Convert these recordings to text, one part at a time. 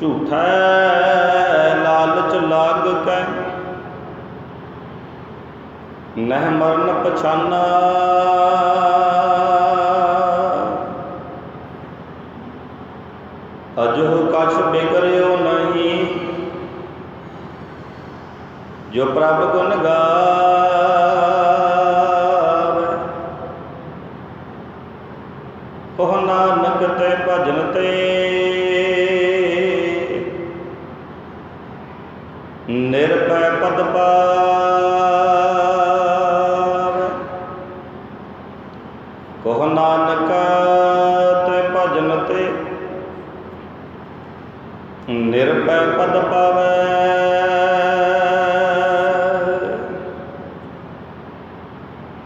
ਝੂਠੈ ਲਾਲਚ ਲਾਗ ਕੈ ਨਹਿ ਮਰਨ ਪਛਾਨਾ। ਅਜਹੁ ਕਛ ਬਿਗਰਿਓ ਨਹੀਂ ਜੋ ਪ੍ਰਭ ਗੁਣ ਗਾਵੈ। ਕਹੁ ਨਾਨਕ ਤੇ ਭਜਨ ਤੇ ਨਿਰਭੈ ਪਦ ਪਾਵੈ। ਕਹੁ ਨਾਨਕ ਤੇ ਭਜਨ ਤੇ ਨਿਰਭੈ ਪਦ ਪਾਵੈ।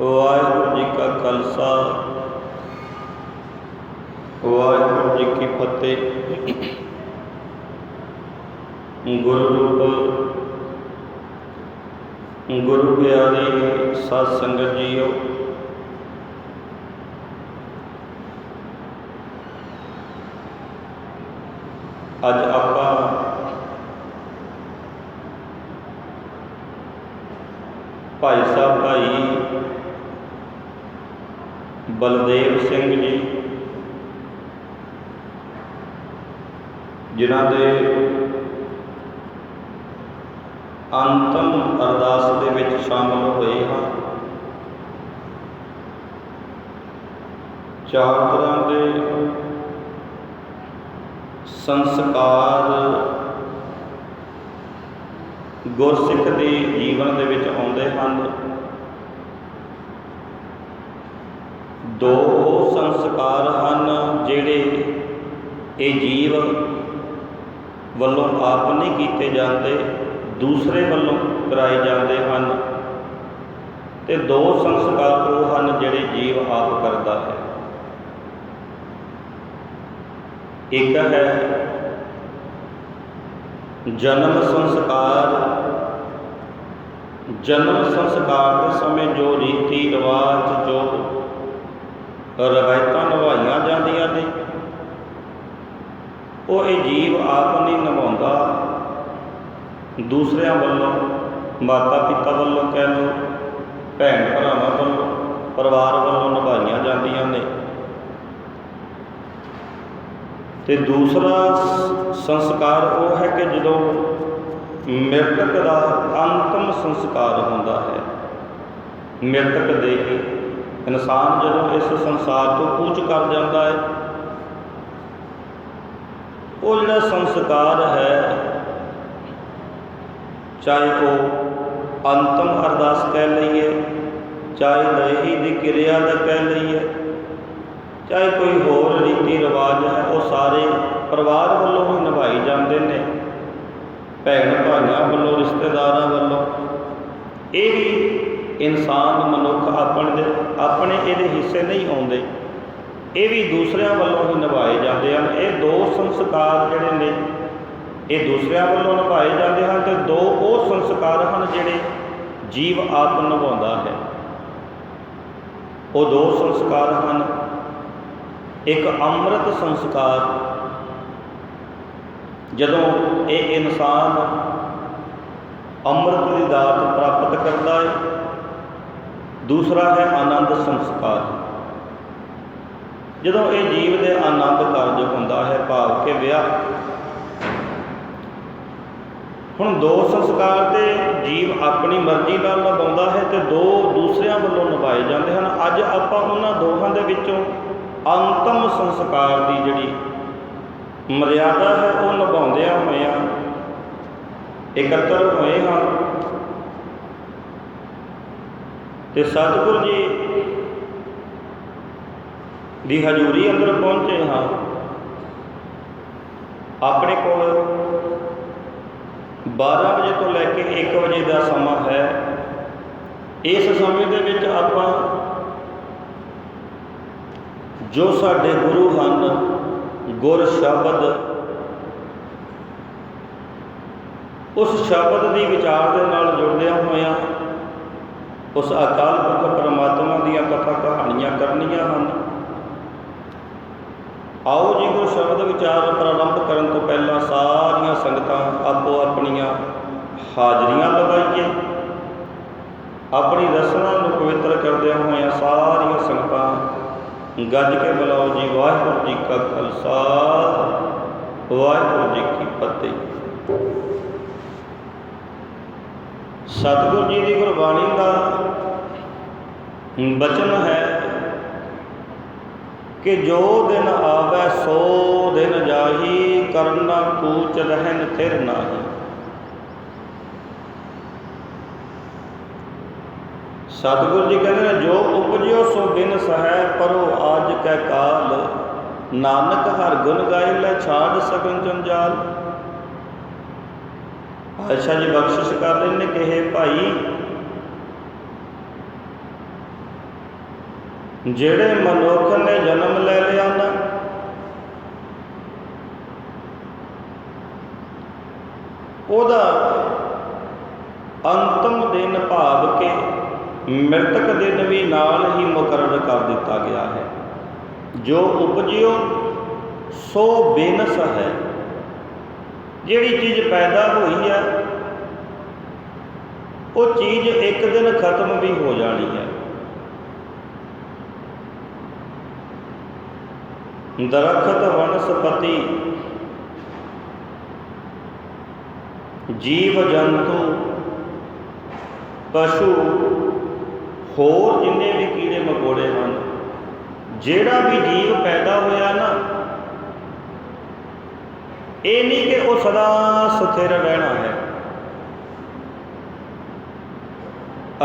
ਵਾਹਿਗੁਰੂ ਜੀ ਕਾ ਖਾਲਸਾ ਵਾਹਿਗੁਰੂ ਜੀ ਕੀ ਫਤਿਹ। ਗੁਰੂ ਰੂਪ ਗੁਰੂ ਪਿਆਰੀ ਸਾਧ ਸੰਗਤ ਜੀਓ, ਅੱਜ ਆਪਾਂ ਭਾਈ ਸਾਹਿਬ ਭਾਈ ਬਲਦੇਵ ਸਿੰਘ ਜੀ, ਜਿਨ੍ਹਾਂ ਦੇ ਅੰਤਮ ਅਰਦਾਸ ਦੇ ਵਿੱਚ ਸ਼ਾਮਲ ਹੋਏ ਹਾਂ। ਚਾਰ ਤਰ੍ਹਾਂ ਦੇ ਸੰਸਕਾਰ ਗੁਰਸਿੱਖ ਦੇ ਜੀਵਨ ਦੇ ਵਿੱਚ ਆਉਂਦੇ ਹਨ। ਦੋ ਉਹ ਸੰਸਕਾਰ ਹਨ ਜਿਹੜੇ ਇਹ ਜੀਵ ਵੱਲੋਂ ਆਪ ਨਹੀਂ ਕੀਤੇ ਜਾਂਦੇ, ਦੂਸਰੇ ਵੱਲੋਂ ਕਰਾਏ ਜਾਂਦੇ ਹਨ। ਤੇ ਦੋ ਸੰਸਕਾਰ ਉਹ ਹਨ ਜਿਹੜੇ ਜੀਵ ਆਪ ਕਰਦਾ ਹੈ। ਇੱਕ ਹੈ ਜਨਮ ਸੰਸਕਾਰ। ਜਨਮ ਸੰਸਕਾਰ ਦੇ ਸਮੇਂ ਜੋ ਰੀਤੀ ਰਿਵਾਜ, ਜੋ ਰਵਾਇਤਾਂ ਨਿਭਾਈਆਂ ਜਾਂਦੀਆਂ ਨੇ, ਉਹ ਇਹ ਜੀਵ ਆਪ ਨਹੀਂ ਨਿਭਾਉਂਦਾ, ਦੂਸਰਿਆਂ ਵੱਲੋਂ, ਮਾਤਾ ਪਿਤਾ ਵੱਲੋਂ ਕਹਿ ਲਓ, ਭੈਣ ਭਰਾਵਾਂ ਵੱਲੋਂ, ਪਰਿਵਾਰ ਵੱਲੋਂ ਨਿਭਾਈਆਂ ਜਾਂਦੀਆਂ ਨੇ। ਤੇ ਦੂਸਰਾ ਸੰਸਕਾਰ ਉਹ ਹੈ ਕਿ ਜਦੋਂ ਮ੍ਰਿਤਕ ਦਾ ਅੰਤਮ ਸੰਸਕਾਰ ਹੁੰਦਾ ਹੈ, ਮ੍ਰਿਤਕ ਦੇ ਕੇ ਇਨਸਾਨ ਜਦੋਂ ਇਸ ਸੰਸਾਰ ਤੋਂ ਕੂਚ ਕਰ ਜਾਂਦਾ ਹੈ, ਉਹ ਜਿਹੜਾ ਸੰਸਕਾਰ ਹੈ, ਚਾਹੇ ਉਹ ਅੰਤਮ ਅਰਦਾਸ ਕਹਿ ਲਈਏ, ਚਾਹੇ ਦਹੀ ਦੀ ਕਿਰਿਆ ਦਾ ਕਹਿ ਲਈਏ, ਚਾਹੇ ਕੋਈ ਹੋਰ ਰੀਤੀ ਰਿਵਾਜ ਹੈ, ਉਹ ਸਾਰੇ ਪਰਿਵਾਰ ਵੱਲੋਂ ਹੀ ਨਿਭਾਏ ਜਾਂਦੇ ਨੇ, ਭੈਣ ਭਾਈਆਂ ਵੱਲੋਂ, ਰਿਸ਼ਤੇਦਾਰਾਂ ਵੱਲੋਂ। ਇਹ ਵੀ ਇਨਸਾਨ ਮਨੁੱਖ ਆਪਣੇ ਇਹਦੇ ਹਿੱਸੇ ਨਹੀਂ ਆਉਂਦੇ, ਇਹ ਵੀ ਦੂਸਰਿਆਂ ਵੱਲੋਂ ਹੀ ਨਿਭਾਏ ਜਾਂਦੇ ਹਨ। ਇਹ ਦੋ ਸੰਸਕਾਰ ਜਿਹੜੇ ਨੇ ਇਹ ਦੂਸਰਿਆਂ ਵੱਲੋਂ ਨਿਭਾਏ ਜਾਂਦੇ ਹਨ, ਅਤੇ ਦੋ ਉਹ ਸੰਸਕਾਰ ਹਨ ਜਿਹੜੇ ਜੀਵ ਆਪ ਨਿਭਾਉਂਦਾ ਹੈ। ਉਹ ਦੋ ਸੰਸਕਾਰ ਹਨ, ਇੱਕ ਅੰਮ੍ਰਿਤ ਸੰਸਕਾਰ, ਜਦੋਂ ਇਹ ਇਨਸਾਨ ਅੰਮ੍ਰਿਤ ਦੀ ਦਾਤ ਪ੍ਰਾਪਤ ਕਰਦਾ ਹੈ। ਦੂਸਰਾ ਹੈ ਆਨੰਦ ਸੰਸਕਾਰ, ਜਦੋਂ ਇਹ ਜੀਵ ਦੇ ਆਨੰਦ ਕਾਰਜ ਹੁੰਦਾ ਹੈ, ਭਾਵ ਕਿ ਵਿਆਹ। ਹੁਣ ਦੋ ਸੰਸਕਾਰ ਤੇ ਜੀਵ ਆਪਣੀ ਮਰਜ਼ੀ ਨਾਲ ਨਿਭਾਉਂਦਾ ਹੈ, ਤੇ ਦੋ ਦੂਸਰਿਆਂ ਵੱਲੋਂ ਨਿਭਾਏ ਜਾਂਦੇ ਹਨ। ਅੱਜ ਆਪਾਂ ਉਹਨਾਂ ਦੋਹਾਂ ਦੇ ਵਿੱਚੋਂ ਅੰਤਮ ਸੰਸਕਾਰ ਦੀ ਜਿਹੜੀ ਮਰਿਆਦਾ ਹੈ ਉਹ ਨਿਭਾਉਂਦਿਆਂ ਹੋਇਆਂ ਇਕੱਤਰ ਹੋਏ ਹਾਂ, ਤੇ ਸਤਿਗੁਰੂ ਜੀ ਦੀ ਹਜ਼ੂਰੀ ਅੰਦਰ ਪਹੁੰਚੇ ਹਾਂ। ਆਪਣੇ ਕੋਲ 12 ਵਜੇ ਤੋਂ ਲੈ ਕੇ 1 ਵਜੇ ਦਾ ਸਮਾਂ ਹੈ। ਇਸ ਸਮੇਂ ਦੇ ਵਿੱਚ ਆਪਾਂ ਜੋ ਸਾਡੇ ਗੁਰੂ ਹਨ, ਗੁਰ ਸ਼ਬਦ, ਉਸ ਸ਼ਬਦ ਦੀ ਵਿਚਾਰ ਦੇ ਨਾਲ ਜੁੜਦਿਆਂ ਹੋਇਆਂ ਉਸ ਅਕਾਲ ਪੁਰਖ ਪਰਮਾਤਮਾ ਦੀਆਂ ਕਥਾ ਕਹਾਣੀਆਂ ਕਹਾਣੀਆਂ ਕਰਨੀਆਂ ਹਨ। ਆਓ ਜੀ ਗੁਰੂ ਸ਼ਬਦ ਵਿਚਾਰ ਪ੍ਰਾਰੰਭ ਕਰਨ ਤੋਂ ਪਹਿਲਾਂ ਸਾਰੀਆਂ ਸੰਗਤਾਂ ਆਪੋ ਆਪਣੀਆਂ ਹਾਜ਼ਰੀਆਂ ਲਗਾਈਏ। ਆਪਣੀ ਰਸਨਾ ਨੂੰ ਪਵਿੱਤਰ ਕਰਦਿਆਂ ਹੋਇਆਂ ਸਾਰੀਆਂ ਸੰਗਤਾਂ ਗੱਜ ਕੇ ਬੁਲਾਓ ਜੀ, ਵਾਹਿਗੁਰੂ ਜੀ ਕਾ ਖਾਲਸਾ, ਵਾਹਿਗੁਰੂ ਜੀ ਕੀ ਫਤਿਹ। ਸਤਿਗੁਰੂ ਜੀ ਦੀ ਗੁਰਬਾਣੀ ਦਾ ਬਚਨ ਹੈ ਕਿ ਜੋ ਦਿਨ ਆਵੈ ਸੋ ਦਿਨ ਜਾਹੀ, ਕਰਨਾ ਕੂਚ ਰਹਿਨ ਥਿਰ ਨਾਹੀ। ਸਤਿਗੁਰੂ ਜੀ ਕਹਿੰਦੇ ਨੇ, ਜੋ ਉਪਜਿਓ ਸੋ ਬਿਨ ਸਹੈ, ਪਰੋ ਆਜ ਕੈ ਕਾਲ, ਨਾਨਕ ਹਰਿ ਗੁਣ ਗਾਏ ਲੈ ਛਾੜ ਸਕਨ ਜੰਜਾਲ। ਪਾਤਸ਼ਾਹ ਜੀ ਬਖਸ਼ਿਸ਼ ਕਰ ਰਹੇ ਨੇ ਕਿ ਹੇ ਭਾਈ, ਜਿਹੜੇ ਮਨੁੱਖ ਨੇ ਜਨਮ ਲੈ ਲਿਆ ਨਾ, ਉਹਦਾ ਅੰਤਮ ਦਿਨ ਭਾਵ ਕੇ ਮ੍ਰਿਤਕ ਦਿਨ ਵੀ ਨਾਲ ਹੀ ਮੁਕਰਰ ਕਰ ਦਿੱਤਾ ਗਿਆ ਹੈ। ਜੋ ਉਪਜਿਓ ਸੋ ਬੇਨਸ ਹੈ, ਜਿਹੜੀ ਚੀਜ਼ ਪੈਦਾ ਹੋਈ ਹੈ ਉਹ ਚੀਜ਼ ਇੱਕ ਦਿਨ ਖਤਮ ਵੀ ਹੋ ਜਾਣੀ ਹੈ। ਦਰਖਤ, ਵਨਸਪਤੀ, ਜੀਵ ਜੰਤੂ, ਪਸ਼ੂ, ਹੋਰ ਜਿੰਨੇ ਵੀ ਕੀੜੇ ਮਕੌੜੇ ਹਨ, ਜਿਹੜਾ ਵੀ ਜੀਵ ਪੈਦਾ ਹੋਇਆ ਨਾ, ਇਹ ਨਹੀਂ ਕਿ ਉਹ ਸਦਾ ਸਥਿਰ ਰਹਿਣਾ ਹੈ।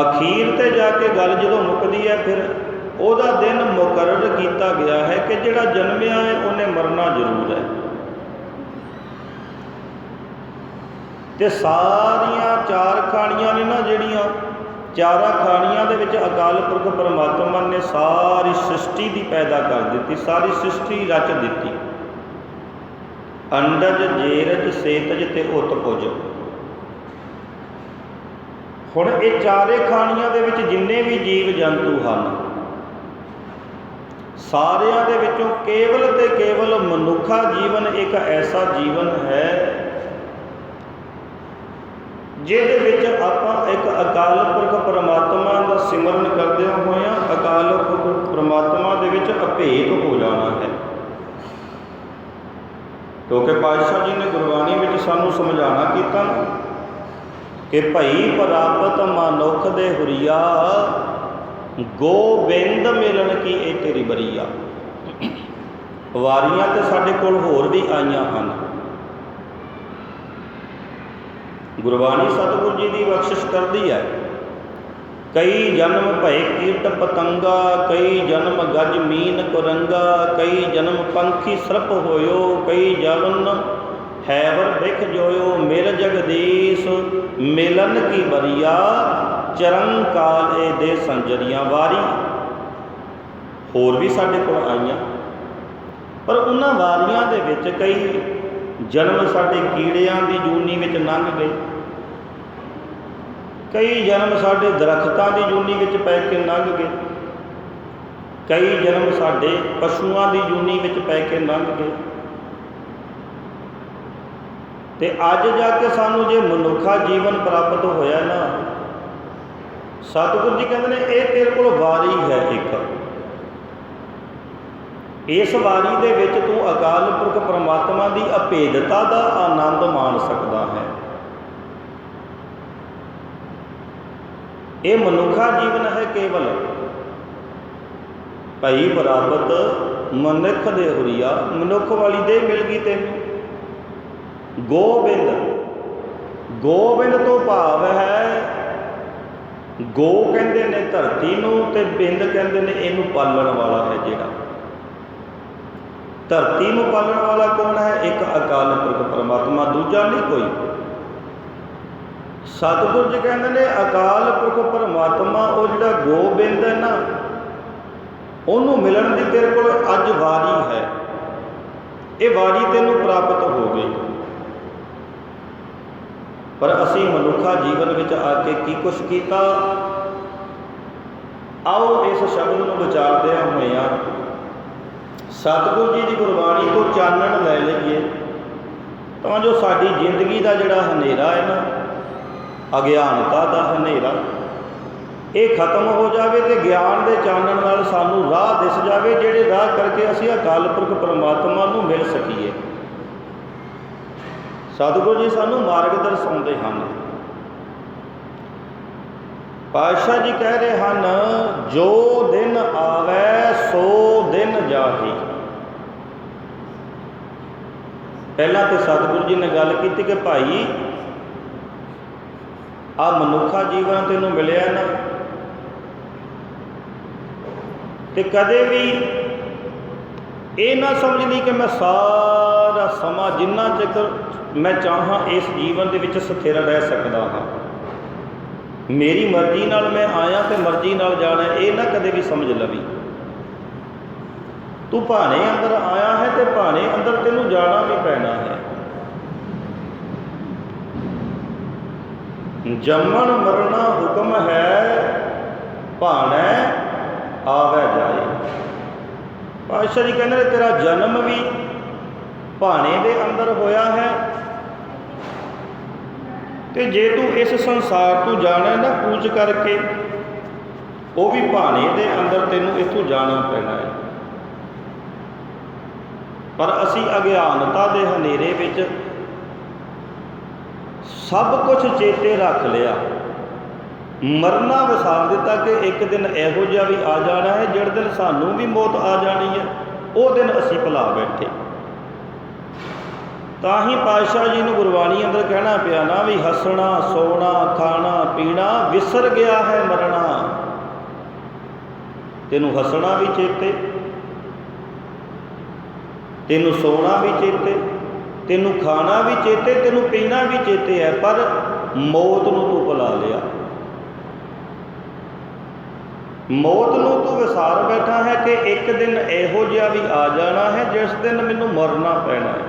ਅਖੀਰ ਤੇ ਜਾ ਕੇ ਗੱਲ ਜਦੋਂ ਮੁੱਕਦੀ ਹੈ, ਫਿਰ ਉਹਦਾ ਦਿਨ ਮੁਕਰਰ ਕੀਤਾ ਗਿਆ ਹੈ ਕਿ ਜਿਹੜਾ ਜਨਮਿਆ ਹੈ ਉਹਨੇ ਮਰਨਾ ਜ਼ਰੂਰ ਹੈ। ਤੇ ਸਾਰੀਆਂ ਚਾਰ ਖਾਣੀਆਂ ਨੇ ਨਾ, ਜਿਹੜੀਆਂ ਚਾਰਾਂ ਖਾਣੀਆਂ ਦੇ ਵਿੱਚ ਅਕਾਲ ਪੁਰਖ ਪਰਮਾਤਮਾ ਨੇ ਸਾਰੀ ਸ੍ਰਿਸ਼ਟੀ ਦੀ ਪੈਦਾ ਕਰ ਦਿੱਤੀ, ਸਾਰੀ ਸ੍ਰਿਸ਼ਟੀ ਰਚ ਦਿੱਤੀ। ਅੰਡਜ, ਜੇਰਜ, ਸੇਤਜ ਤੇ ਉਤਪੁਜ। ਹੁਣ ਇਹ ਚਾਰੇ ਖਾਣੀਆਂ ਦੇ ਵਿੱਚ ਜਿੰਨੇ ਵੀ ਜੀਵ ਜੰਤੂ ਹਨ, ਸਾਰਿਆਂ ਦੇ ਵਿੱਚੋਂ ਕੇਵਲ ਤੇ ਕੇਵਲ ਮਨੁੱਖਾ ਜੀਵਨ ਇੱਕ ਐਸਾ ਜੀਵਨ ਹੈ ਜਿਹਦੇ ਵਿੱਚ ਆਪਾਂ ਇੱਕ ਅਕਾਲ ਪੁਰਖ ਪਰਮਾਤਮਾ ਦਾ ਸਿਮਰਨ ਕਰਦਿਆਂ ਹੋਇਆਂ ਅਕਾਲ ਪੁਰਖ ਪਰਮਾਤਮਾ ਦੇ ਵਿੱਚ ਅਭੇਦ ਹੋ ਜਾਣਾ ਹੈ। ਕਿਉਂਕਿ ਪਾਤਸ਼ਾਹ ਜੀ ਨੇ ਗੁਰਬਾਣੀ ਵਿੱਚ ਸਾਨੂੰ ਸਮਝਾਉਣਾ ਕੀਤਾ ਕਿ ਭਈ ਪ੍ਰਾਪਤ ਮਨੁੱਖ ਦੇ ਹੁਰੀਆ, ਗੋਬਿੰਦ ਮਿਲਣ ਕੀ ਇਹ ਤੇਰੀ ਬਰੀਆ। ਵਾਰੀਆਂ ਤੇ ਸਾਡੇ ਕੋਲ ਹੋਰ ਵੀ ਆਈਆਂ ਹਨ। ਗੁਰਬਾਣੀ ਸਤਿਗੁਰੂ ਜੀ ਦੀ ਬਖਸ਼ਿਸ਼ ਕਰਦੀ ਹੈ, ਕਈ ਜਨਮ ਭਏ ਕੀਟ ਪਤੰਗਾ, ਕਈ ਜਨਮ ਗਜ ਮੀਨ ਕੁਰੰਗਾ, ਕਈ ਜਨਮ ਪੰਖੀ ਸਰਪ ਹੋਇਓ, ਕਈ ਜਨਮ ਹੈਵਰ ਬਿਖ ਜੋਇਓ, ਮਿਲ ਜਗਦੀਸ਼ ਮਿਲਨ ਕੀ ਬਰੀਆ, ਚਰਨ ਕਾਲ ਇਹ ਦੇ ਸੰਜਰੀਆਂ। ਵਾਰੀ ਹੋਰ ਵੀ ਸਾਡੇ ਕੋਲ ਆਈਆਂ, ਪਰ ਉਹਨਾਂ ਵਾਰੀਆਂ ਦੇ ਵਿੱਚ ਕਈ ਜਨਮ ਸਾਡੇ ਕੀੜਿਆਂ ਦੀ ਜੂਨੀ ਵਿੱਚ ਲੰਘ ਗਏ, ਕਈ ਜਨਮ ਸਾਡੇ ਦਰਖਤਾਂ ਦੀ ਜੂਨੀ ਵਿੱਚ ਪੈ ਕੇ ਲੰਘ ਗਏ, ਕਈ ਜਨਮ ਸਾਡੇ ਪਸ਼ੂਆਂ ਦੀ ਜੂਨੀ ਵਿੱਚ ਪੈ ਕੇ ਲੰਘ ਗਏ। ਤੇ ਅੱਜ ਜਾ ਕੇ ਸਾਨੂੰ ਜੇ ਮਨੁੱਖਾ ਜੀਵਨ ਪ੍ਰਾਪਤ ਹੋਇਆ ਨਾ, ਸਤਿਗੁਰੂ ਜੀ ਕਹਿੰਦੇ ਨੇ ਇਹ ਤੇਰੇ ਕੋਲ ਵਾਰੀ ਹੈ ਇੱਕ। ਇਸ ਵਾਰੀ ਦੇ ਵਿੱਚ ਤੂੰ ਅਕਾਲ ਪੁਰਖ ਪਰਮਾਤਮਾ ਦੀ ਅਭੇਦਤਾ ਦਾ ਆਨੰਦ ਮਾਣ ਸਕਦਾ ਹੈ। ਇਹ ਮਨੁੱਖਾ ਜੀਵਨ ਹੈ ਕੇਵਲ। ਭਈ ਪ੍ਰਾਪਤ ਮਨੁੱਖ ਦੇ ਹੁਰੀਆ, ਮਨੁੱਖ ਵਾਲੀ ਦੇ ਮਿਲ ਗਈ ਤੈਨੂੰ। ਗੋਬਿੰਦ, ਗੋਬਿੰਦ ਤੋਂ ਭਾਵ ਹੈ, ਗੋ ਕਹਿੰਦੇ ਨੇ ਧਰਤੀ ਨੂੰ ਤੇ ਬਿੰਦ ਕਹਿੰਦੇ ਨੇ ਇਹਨੂੰ ਪਾਲਣ ਵਾਲਾ ਹੈ। ਜਿਹੜਾ ਧਰਤੀ ਨੂੰ ਪਾਲਣ ਵਾਲਾ ਕੌਣ ਹੈ? ਇੱਕ ਅਕਾਲ ਪੁਰਖ ਪਰਮਾਤਮਾ, ਦੂਜਾ ਨਹੀਂ ਕੋਈ। ਸਤਿਗੁਰੂ ਜੀ ਕਹਿੰਦੇ ਨੇ ਅਕਾਲ ਪੁਰਖ ਪਰਮਾਤਮਾ ਉਹ ਜਿਹੜਾ ਗੋਬਿੰਦ ਹੈ ਨਾ, ਉਹਨੂੰ ਮਿਲਣ ਦੀ ਤੇਰੇ ਕੋਲ ਅੱਜ ਵਾਰੀ ਹੈ। ਇਹ ਵਾਰੀ ਤੈਨੂੰ ਪ੍ਰਾਪਤ ਹੋ ਗਈ। ਪਰ ਅਸੀਂ ਮਨੁੱਖਾ ਜੀਵਨ ਵਿੱਚ ਆ ਕੇ ਕੀ ਕੁਛ ਕੀਤਾ? आओ इस शब्द को विचारदे होया सतगुरु जी की गुरबाणी तो चानण लै लईए, तो जो साडी जिंदगी का जिहड़ा हनेरा है ना, अज्ञानता का हनेरा, ये खत्म हो जाए तो ज्ञान के चानण नाल सानू राह दिस जाए, जिहड़े राह करके असीं अकाल पुरख परमात्मा नूं मिल सकीए। सतगुरु जी सानू मार्ग दर्शाउंदे हन। पातशाह जी कह रहे हैं, जो दिन आवे सो दिन जाही। पहला तो सतगुरु जी ने गल की कि भाई आ मनुखा जीवन तेनों मिलिया ना, तो कदे भी ये ना समझ ली कि मैं सारा समा जिन्ना चकर मैं चाहां इस जीवन के विच स्थिर रह सकता हाँ, मेरी मर्जी नाल मैं आया तो मर्जी नाल जाना, ये ना कदे भी समझ लवी। तू भाने अंदर आया है तो भाने अंदर तेनू जाना भी पैना है। जमन मरना हुक्म है, भाने आवे जाए। पातशाह जी कहते हैं तेरा जन्म भी भाने दे अंदर होया है, तो जे तू इस संसार तो जाना ना कूच करके, वो भी भाने दे अंदर तेनों इथों जाना पैना है। पर असी अज्ञानता के हनेरे विच सब कुछ चेते रख लिया, मरना विसार दिता कि एक दिन इहो जिहा भी आ जाना है, जिस दिन सानू भी मौत आ जानी है, वो दिन असी भुला बैठे। ताही पातशाह जी ने गुरबाणी अंदर कहना पिया ना भी हसना सोना खाना पीना विसर गया है मरना। तेनू हसना भी चेते, तेनू सोना भी चेते, तेनू खाना भी चेते, तेनू पीना भी चेते है, पर मौत नूं तू भुला लिया। मौत नूं तू विसार बैठा है कि एक दिन इहो जिहा भी आ जाना है जिस दिन मैनू मरना पैना है,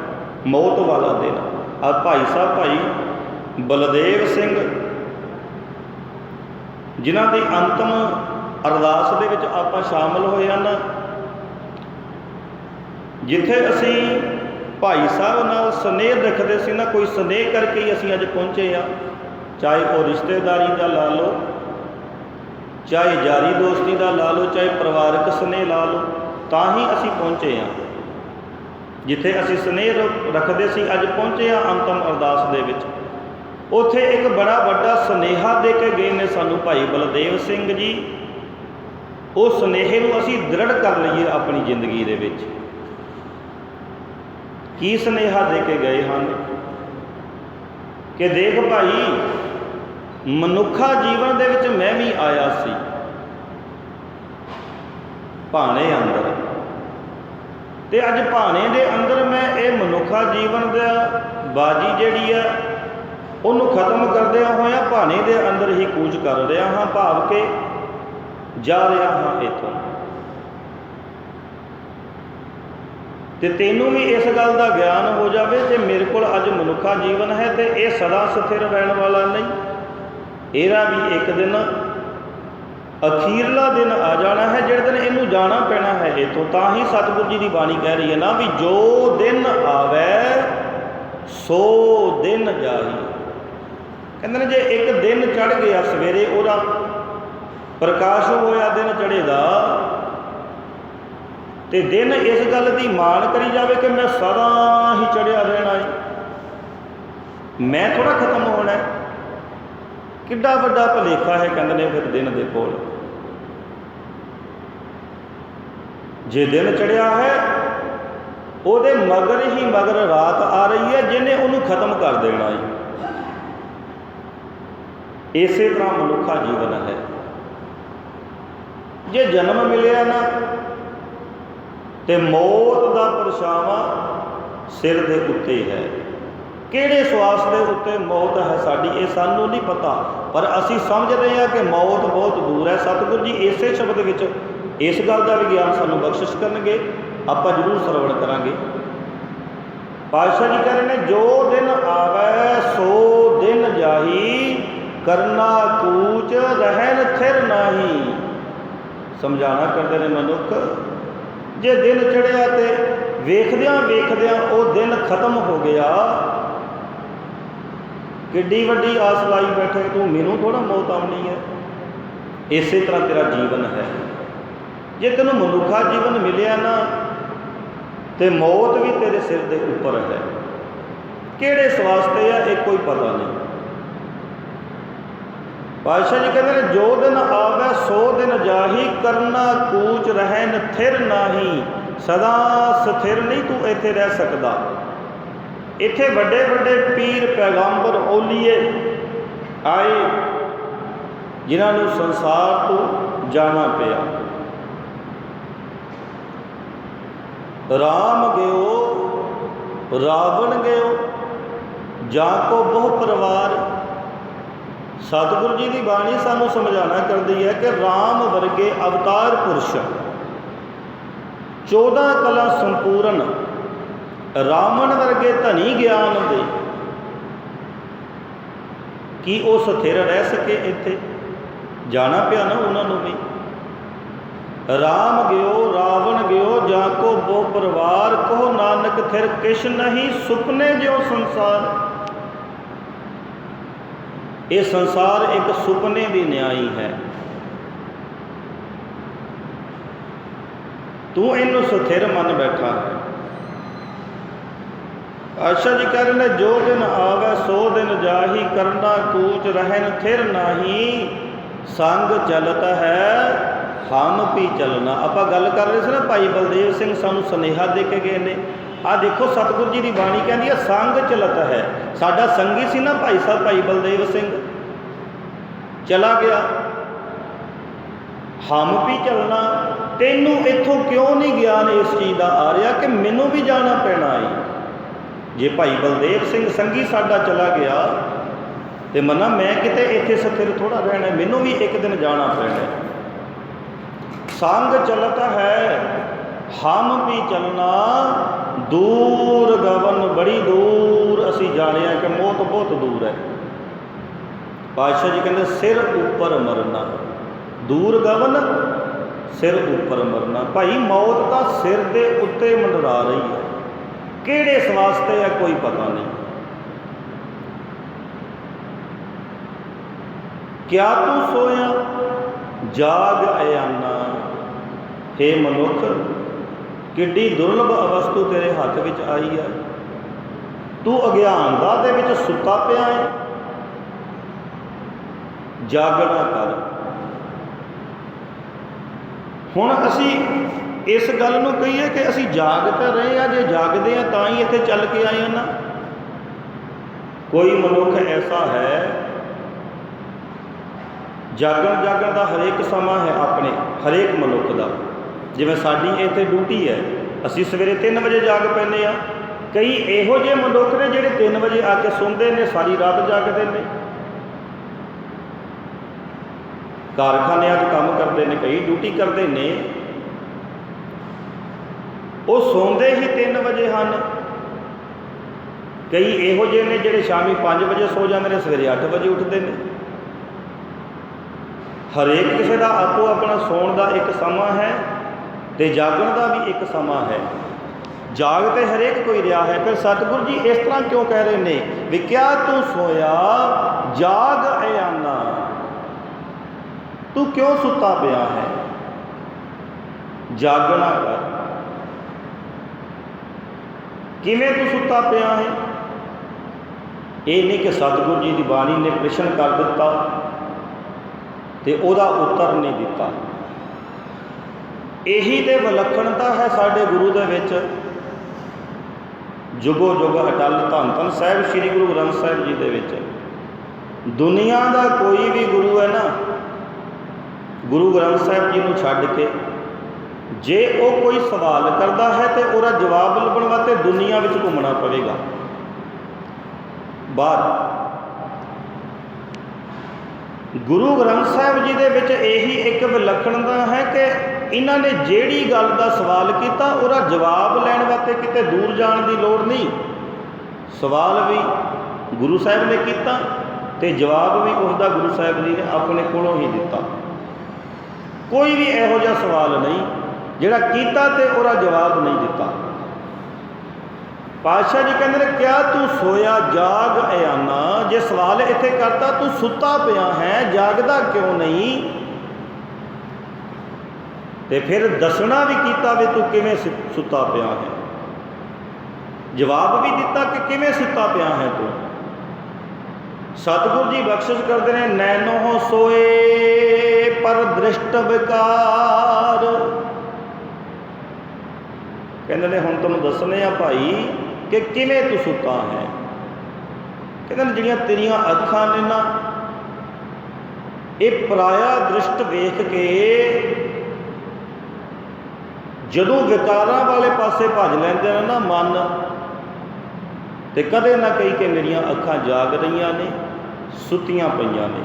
मौत वाला दिन। आ भाई साहब भाई बलदेव सिंह जिन्हां दी अंतिम अरदास दे विच आपां शामिल होए हन, जिथे असी भाई साहब नाल स्नेह रखते सी ना, कोई स्नेह करके ही असी अज पहुँचे हाँ, चाहे वो रिश्तेदारी का ला लो, चाहे यारी दोस्ती का ला लो, चाहे परिवारक स्नेह ला लो, तां ही असी पहुँचे हाँ। जिथे असी स्नेह रखते सी अज पहुँचे हाँ अंतिम अरदास दे विच, उत्थे एक बड़ा वड्डा सुनेहा दे के गए ने सानू भाई बलदेव सिंह जी। उस सुनेहे नूं असी दृढ़ कर लईए अपनी जिंदगी दे विच। की सुनेहा दे के गए हैं कि देख भाई मनुखा जीवन दे विच मैं भी आया सी भाने अंदर, ते अज भाने दे अंदर मैं ये मनुखा जीवन दा बाजी जिहड़ी है उन्होंने खत्म करदिया होया भाने दे अंदर ही कूच कर रहा हाँ, भाव के जा रहा हाँ इथों। ते तेनों भी इस गल का ज्ञान हो जाए कि मेरे को अज मनुखा जीवन है तो यह सदा स्थिर रहने वाला नहीं, यदा भी एक दिन अखीरला दिन आ जाना है जिस दिन इनू जाना पैना है इतों। तां ही सतगुरु जी की बाणी कह रही है ना भी जो दिन आवे सो दिन जाही। कहते हैं जे एक दिन चढ़ गया सवेरे ओदा प्रकाश होया दिन चढ़ेगा, तो दिन इस गल की मान करी जाए कि मैं सदा ही चढ़िया रहना है, मैं थोड़ा खत्म होना है। किड्डा वड्डा भुलेखा है कहते हैं फिर दिन के कोल। जे दिन चढ़िया है ਉਹਦੇ मगर ही मगर रात आ रही है जिन्हें उन्होंने खत्म कर देना है। इस तरह मनुखा जीवन है। जे जन्म मिले ना तो मौत का परछावां सिर के उत्ते है। किहड़े श्वास के उत्ते मौत है साड़ी ये सानू नहीं पता, पर असी समझते हैं कि मौत बहुत दूर है। सतगुरु जी इसे शब्द विच इस गल का भी ज्ञान सानू बख्शिश करनगे, आपां जरूर सरवण करांगे। पातशाह जी कह रहे हैं जो दिन आवे सो दिन जाही, करना कूच रहन थिर नाही। ਸਮਝਾਣਾ ਕਰਦੇ ਨੇ ਮਨੁੱਖ, ਜੇ ਦਿਨ ਚੜ੍ਹਿਆ ਤੇ ਵੇਖਦਿਆਂ ਵੇਖਦਿਆਂ ਉਹ ਦਿਨ ਖਤਮ ਹੋ ਗਿਆ, ਕਿੱਡੀ ਵੱਡੀ ਆਸ ਲਾਈ ਬੈਠੇ ਤੂੰ, ਮੈਨੂੰ ਥੋੜ੍ਹਾ ਮੌਤ ਆਉਣੀ ਹੈ। ਇਸੇ ਤਰ੍ਹਾਂ ਤੇਰਾ ਜੀਵਨ ਹੈ। ਜੇ ਤੈਨੂੰ ਮਨੁੱਖਾ ਜੀਵਨ ਮਿਲਿਆ ਨਾ ਤੇ ਮੌਤ ਵੀ ਤੇਰੇ ਸਿਰ ਦੇ ਉੱਪਰ ਹੈ। ਕਿਹੜੇ ਸਵਾਸਤੇ ਆ ਇਹ ਕੋਈ ਪਤਾ ਨਹੀਂ। ਪਾਤਸ਼ਾਹ ਜੀ ਕਹਿੰਦੇ ਨੇ, ਜੋ ਦਿਨ ਆਵੈ ਸੋ ਦਿਨ ਜਾਹੀ, ਕਰਨਾ ਕੂਚ ਰਹਿਨ ਥਿਰ ਨਾਹੀ। ਸਦਾ ਸਥਿਰ ਨਹੀਂ ਤੂੰ ਇੱਥੇ ਰਹਿ ਸਕਦਾ। ਇੱਥੇ ਵੱਡੇ ਵੱਡੇ ਪੀਰ, ਪੈਗੰਬਰ, ਔਲੀਏ ਆਏ ਜਿਨ੍ਹਾਂ ਨੂੰ ਸੰਸਾਰ ਤੋਂ ਜਾਣਾ ਪਿਆ। ਰਾਮ ਗਿਓ ਰਾਵਣ ਗਿਓ, ਜਾਂ ਕੋ ਬਹੁ ਪਰਿਵਾਰ। ਸਤਿਗੁਰੂ ਜੀ ਦੀ ਬਾਣੀ ਸਾਨੂੰ ਸਮਝਾਉਣਾ ਕਰਦੀ ਹੈ ਕਿ ਰਾਮ ਵਰਗੇ ਅਵਤਾਰ ਪੁਰਸ਼, 14 ਕਲਾ ਸੰਪੂਰਨ, ਰਾਵਣ ਵਰਗੇ ਧਨੀ ਗਿਆਨ ਦੇ, ਕੀ ਉਹ ਸਥਿਰ ਰਹਿ ਸਕੇ? ਇੱਥੇ ਜਾਣਾ ਪਿਆ ਨਾ ਉਹਨਾਂ ਨੂੰ ਵੀ। ਰਾਮ ਗਿਓ ਰਾਵਣ ਗਿਓ, ਜਾਂ ਕੋ ਬਹੁ ਪਰਿਵਾਰ, ਕਹੋ ਨਾਨਕ ਥਿਰ ਕਿਛ ਨਹੀਂ, ਸੁਪਨੇ ਜਿਉ ਸੰਸਾਰ। ਇਹ ਸੰਸਾਰ ਇੱਕ ਸੁਪਨੇ ਦੀ ਨਿਆਈ ਹੈ। ਤੂੰ ਇਹਨੂੰ ਸਥਿਰ ਮੰਨ ਬੈਠਾ ਹੈ। ਆਸ਼ਾ ਜੀ ਕਹਿ ਰਹੇ ਨੇ, ਜੋ ਦਿਨ ਆਵੈ ਸੋ ਦਿਨ ਜਾਹੀ, ਕਰਨਾ ਕੂਚ ਰਹਿਨ ਥਿਰ ਨਾਹੀ। ਸੰਗ ਚਲਤ ਹੈ ਹਮ ਵੀ ਚਲਣਾ। ਆਪਾਂ ਗੱਲ ਕਰ ਰਹੇ ਸੀ ਨਾ, ਭਾਈ ਬਲਦੇਵ ਸਿੰਘ ਸਾਨੂੰ ਸੁਨੇਹਾ ਦੇ ਕੇ ਗਏ ਨੇ। ਆਹ ਦੇਖੋ ਸਤਿਗੁਰੂ ਜੀ ਦੀ ਬਾਣੀ ਕਹਿੰਦੀ ਹੈ ਸੰਗ ਚਲਤ ਹੈ। ਸਾਡਾ ਸੰਗੀ ਸੀ ਨਾ ਭਾਈ ਸਾਹਿਬ, ਭਾਈ ਬਲਦੇਵ ਸਿੰਘ ਚਲਾ ਗਿਆ। ਹਮ ਵੀ ਚੱਲਣਾ। ਤੈਨੂੰ ਇੱਥੋਂ ਕਿਉਂ ਨਹੀਂ ਗਿਆਨ ਇਸ ਚੀਜ਼ ਦਾ ਆ ਰਿਹਾ ਕਿ ਮੈਨੂੰ ਵੀ ਜਾਣਾ ਪੈਣਾ ਹੈ? ਜੇ ਭਾਈ ਬਲਦੇਵ ਸਿੰਘ ਸੰਗੀ ਸਾਡਾ ਚਲਾ ਗਿਆ ਤੇ ਮਨਾ ਮੈਂ ਕਿਤੇ ਇੱਥੇ ਸਥਿਰ ਥੋੜ੍ਹਾ ਰਹਿਣਾ, ਮੈਨੂੰ ਵੀ ਇੱਕ ਦਿਨ ਜਾਣਾ ਪੈਣਾ। ਸੰਗ ਚਲਤ ਹੈ ਹਮ ਵੀ ਚੱਲਣਾ, ਦੂਰ ਗਵਨ ਬੜੀ ਦੂਰ। ਅਸੀਂ ਜਾਣਿਆ ਕਿ ਮੌਤ ਬਹੁਤ ਦੂਰ ਹੈ। ਪਾਤਸ਼ਾਹ ਜੀ ਕਹਿੰਦੇ ਸਿਰ ਉੱਪਰ ਮਰਨਾ, ਦੂਰ ਗਵਨ ਸਿਰ ਉੱਪਰ ਮਰਨਾ। ਭਾਈ ਮੌਤ ਤਾਂ ਸਿਰ ਦੇ ਉੱਤੇ ਮੰਡਰਾ ਰਹੀ ਹੈ। ਕਿਹੜੇ ਇਸ ਵਾਸਤੇ ਹੈ ਕੋਈ ਪਤਾ ਨਹੀਂ। ਕਿਆ ਤੂੰ ਸੋਇਆ ਜਾਗ ਅਯਾਨਾ। ਹੇ ਮਨੁੱਖ, ਕਿੱਡੀ ਦੁਰਲਭ ਅਵਸਥੂ ਤੇਰੇ ਹੱਥ ਵਿੱਚ ਆਈ ਹੈ। ਤੂੰ ਅਗਿਆਨਤਾ ਦੇ ਵਿੱਚ ਸੁੱਤਾ ਪਿਆ ਹੈ। ਜਾਗਣਾ ਕਰ। ਹੁਣ ਅਸੀਂ ਇਸ ਗੱਲ ਨੂੰ ਕਹੀਏ ਕਿ ਅਸੀਂ ਜਾਗ ਤਾਂ ਰਹੇ ਹਾਂ, ਜੇ ਜਾਗਦੇ ਹਾਂ ਤਾਂ ਹੀ ਇੱਥੇ ਚੱਲ ਕੇ ਆਏ ਹਾਂ ਨਾ। ਕੋਈ ਮਨੁੱਖ ਐਸਾ ਹੈ, ਜਾਗਣ ਦਾ ਹਰੇਕ ਸਮਾਂ ਹੈ ਆਪਣੇ ਹਰੇਕ ਮਨੁੱਖ ਦਾ। ਜਿਵੇਂ ਸਾਡੀ ਇੱਥੇ ਡਿਊਟੀ ਹੈ, ਅਸੀਂ ਸਵੇਰੇ 3 ਵਜੇ ਜਾਗ ਪੈਂਦੇ ਹਾਂ। ਕਈ ਇਹੋ ਜਿਹੇ ਮਨੁੱਖ ਨੇ ਜਿਹੜੇ 3 ਵਜੇ ਆ ਕੇ ਸੌਂਦੇ ਨੇ, ਸਾਰੀ ਰਾਤ ਜਾਗਦੇ ਨੇ। ਕਾਰਖਾਨਿਆਂ 'ਚ ਕੰਮ ਕਰਦੇ ਨੇ, ਕਈ ਡਿਊਟੀ ਕਰਦੇ ਨੇ, ਉਹ ਸੌਂਦੇ ਹੀ 3 ਵਜੇ ਹਨ। ਕਈ ਇਹੋ ਜਿਹੇ ਨੇ ਜਿਹੜੇ ਸ਼ਾਮੀ 5 ਵਜੇ ਸੌ ਜਾਂਦੇ ਨੇ, ਸਵੇਰੇ 8 ਵਜੇ ਉੱਠਦੇ ਨੇ। ਹਰੇਕ ਕਿਸੇ ਦਾ ਆਪੋ ਆਪਣਾ ਸੌਣ ਦਾ ਇੱਕ ਸਮਾਂ ਹੈ ਤੇ ਜਾਗਣ ਦਾ ਵੀ ਇੱਕ ਸਮਾਂ ਹੈ। ਜਾਗ ਤੇ ਹਰੇਕ ਕੋਈ ਰਿਹਾ ਹੈ। ਫਿਰ ਸਤਿਗੁਰੂ ਜੀ ਇਸ ਤਰ੍ਹਾਂ ਕਿਉਂ ਕਹਿ ਰਹੇ ਨੇ ਵੀ ਕਿਆ ਤੂੰ ਸੋਇਆ ਜਾਗ ਅਯਾਨਾ। ਤੂੰ ਕਿਉਂ ਸੁੱਤਾ ਪਿਆ ਹੈ? ਜਾਗਣਾ ਕਰ। ਕਿਵੇਂ ਤੂੰ ਸੁੱਤਾ ਪਿਆ ਹੈ? ਇਹ ਨਹੀਂ ਕਿ ਸਤਿਗੁਰੂ ਜੀ ਦੀ ਬਾਣੀ ਨੇ ਪ੍ਰਸ਼ਨ ਕਰ ਦਿੱਤਾ ਤੇ ਉਹਦਾ ਉੱਤਰ ਨਹੀਂ ਦਿੱਤਾ। ਇਹੀ ਤੇ ਵਿਲੱਖਣਤਾ ਹੈ ਸਾਡੇ ਗੁਰੂ ਦੇ ਵਿੱਚ। ਜੁਗੋ ਜੁਗ ਅਟਲ ਧੰਨ ਧੰਨ ਸਾਹਿਬ ਸ੍ਰੀ ਗੁਰੂ ਗ੍ਰੰਥ ਸਾਹਿਬ ਜੀ ਦੇ ਵਿੱਚ ਦੁਨੀਆ ਦਾ ਕੋਈ ਵੀ ਗੁਰੂ ਹੈ ਨਾ, ਗੁਰੂ ਗ੍ਰੰਥ ਸਾਹਿਬ ਜੀ ਨੂੰ ਛੱਡ ਕੇ ਜੇ ਉਹ ਕੋਈ ਸਵਾਲ ਕਰਦਾ ਹੈ ਤੇ ਉਹਦਾ ਜਵਾਬ ਲੱਭਣ ਵਾਸਤੇ ਦੁਨੀਆ ਵਿੱਚ ਘੁੰਮਣਾ ਪਵੇਗਾ ਬਾਹਰ। ਗੁਰੂ ਗ੍ਰੰਥ ਸਾਹਿਬ ਜੀ ਦੇ ਵਿੱਚ ਇਹੀ ਇੱਕ ਵਿਲੱਖਣਤਾ ਹੈ ਕਿ ਇਹਨਾਂ ਨੇ ਜਿਹੜੀ ਗੱਲ ਦਾ ਸਵਾਲ ਕੀਤਾ ਉਹਦਾ ਜਵਾਬ ਲੈਣ ਵਾਸਤੇ ਕਿਤੇ ਦੂਰ ਜਾਣ ਦੀ ਲੋੜ ਨਹੀਂ। ਸਵਾਲ ਵੀ ਗੁਰੂ ਸਾਹਿਬ ਨੇ ਕੀਤਾ ਤੇ ਜਵਾਬ ਵੀ ਉਸ ਦਾ ਗੁਰੂ ਸਾਹਿਬ ਜੀ ਨੇ ਆਪਣੇ ਕੋਲੋਂ ਹੀ ਦਿੱਤਾ। कोई भी इहो जिहा सवाल नहीं जिहड़ा कीता ते उहदा जवाब नहीं दिता। पातशाह जी कहते हैं क्या तू सोया जाग अयाना, जे सवाल इत्थे करता तू सुता पिया है जागदा क्यों नहीं, ते फिर दसना भी कीता भी तू किवें सुता पिया है, जवाब भी दिता कि किवें सुता पिया है तू। सतगुरु जी बख्शिश करते हैं नैनो सोए पर दृष्ट विकार, कहते ने हुण तुहानूं दसने आ भाई कि किवें तू सुता है। कहते ने जिहड़ियां तेरियां अखां ने ना ये पराया दृष्ट वेख के जदों विकारां वाले पासे भज लैंदे ने ना मन, ते कदे ना कही कि मेरियां अखां जाग रहीआं ने सुतियां पईआं ने।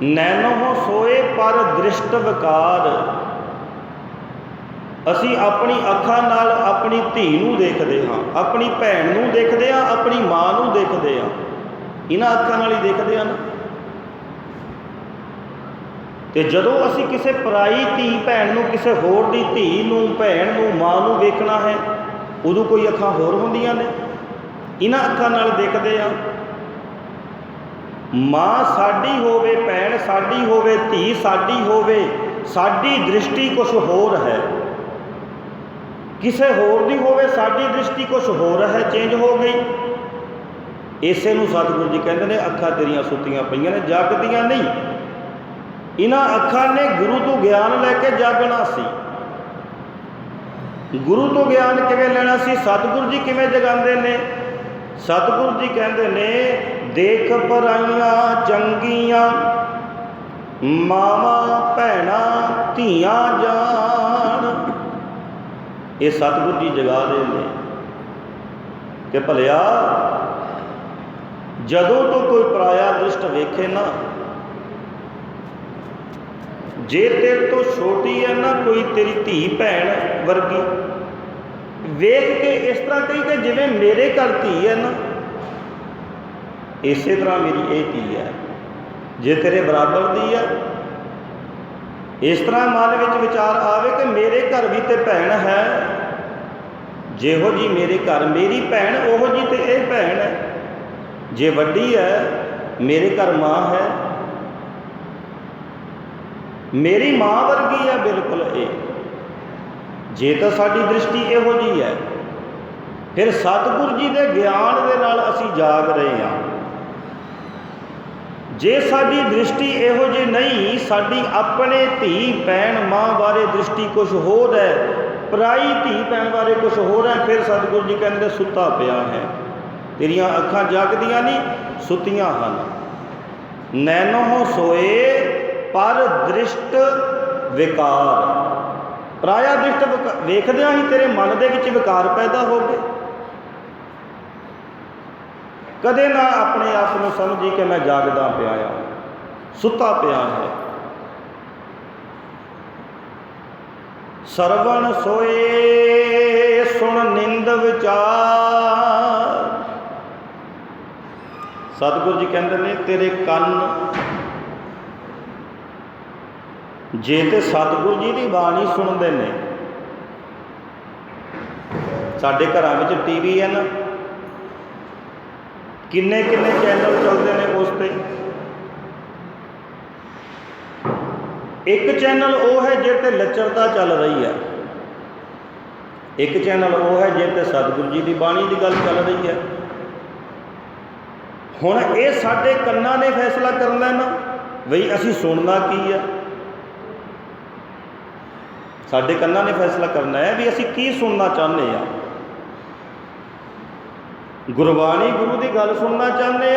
नैनो सोए पर दृष्ट विकार, असी अपनी अखां नाल अपनी धी नूं देखदे हां, अपनी भैन नूं देखदे हां, अपनी मां नूं देखदे हां, इन्हां अखां नाल ही देखदे हां ना। ते जदों असी किसी पराई धी भैन नूं, किसी होर दी धी नूं, भैन नूं, मां नूं वेखना है, उदों कोई अखां होर हुंदियां ने, इन्हां अखां नाल देखदे हां। मां साडी होवे, भैन साडी होवे, धी साडी होवे, साडी दृष्टि कुछ होर है, किसी होर दी होवे साडी दृष्टि कुछ होर है, चेंज हो गई। इसे नूं सतगुरु जी कहंदे ने अखां तेरियां सुतियां पईआं ने, जागदियां नहीं। इन्हां अखां ने गुरु तो ज्ञान लैके जागना सी। गुरु तो ज्ञान किवें लेना सी, सतगुरु जी किवें जगांदे ने। सतगुरु जी कहंदे ने देख पराइयां चंगियां मावां भैणां धीआं जान, ये सतगुरु जी जगा रहे हैं कि भलिया जदों तो कोई पराया दृष्ट वेखे ना, जे तेरे तो छोटी है ना कोई तेरी धी भैन वर्गी, वेख के इस तरह कही कि जिवें मेरे घर धी है ना, इस तरह मेरी ये धी है, जे तेरे बराबर दी है। इस तरह मन में विचार आवे कि मेरे घर भी तो भैन है, जिहो जी मेरे घर मेरी भैन उहो जी तो यह भैन है, जे वड्डी है मेरे घर माँ है, मेरी माँ वर्गी है बिल्कुल ये, जे तो साडी दृष्टि इहो जी है। फिर सतगुरु जी के ज्ञान के नाल असी जाग रहे हैं। जे साडी दृष्टि इहो जी नहीं, साडी अपने धी भैन माँ बारे दृष्टि कुछ होर है, पराई धी भैन बारे कुछ होर है, फिर सतगुरु जी कहते सुता पिया है, तेरियां अखां जागदियां नहीं सुतियां हन। नैनो सोए पर दृष्ट विकार, पराया दृष्ट वेखदियां ही तेरे मन दे विच विकार पैदा हो गए। कदे ना अपने आप को समझी कि मैं जागदा पिया आ, सुता पिया है। सरवण सोए सुन निंद विचार, सतगुरु जी कहते हैं तेरे कन जे ते सतगुरु जी की बाणी सुनते हैं। साडे घरां विच टीवी है ना, किन्ने किन्ने चैनल चलते हैं, उस पर एक चैनल वो है जिहते लचरता चल रही है, एक चैनल वो है जिहते सतगुरु जी की बाणी की गल चल रही है। हुण ये साडे कन्नां ने फैसला करना है ना बई असी सुनना की है, साडे कन्नां ने फैसला करना है भी असी की सुनना चाहते हैं। गुरबाणी गुरु की गल सुनना चाहते हैं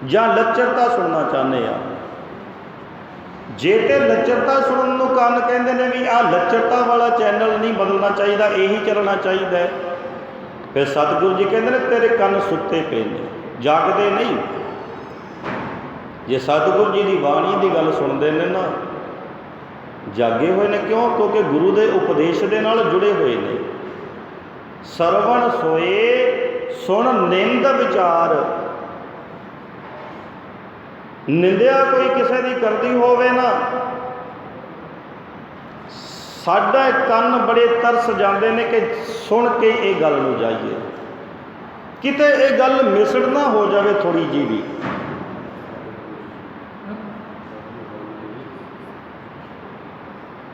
या लचरता सुनना चाहते हैं। जे तो लचरता सुनने को कान कहते हैं भी आ लचरता वाला चैनल नहीं बदलना चाहिए, यही चलना चाहिए, फिर सतगुरु जी कहते हैं तेरे कन सुते पे ने, जागते नहीं। जे सतगुरु जी की बाणी की गल सुनते हैं ना, जागे हुए ने, क्यों? क्योंकि गुरु के उपदेश के नाल जुड़े हुए ने। सरवण सोए सुन निंद विचार, ਨਿੰਦਿਆ ਕੋਈ ਕਿਸੇ ਦੀ ਕਰਦੀ ਹੋਵੇ ਨਾ, ਸਾਡੇ ਕੰਨ ਬੜੇ ਤਰਸ ਜਾਂਦੇ ਨੇ ਕਿ ਸੁਣ ਕੇ ਇਹ ਗੱਲ ਨੂੰ ਜਾਈਏ, ਕਿਤੇ ਇਹ ਗੱਲ ਮਿਸੜ ਨਾ ਹੋ ਜਾਵੇ ਥੋੜੀ ਜਿਹੀ ਵੀ।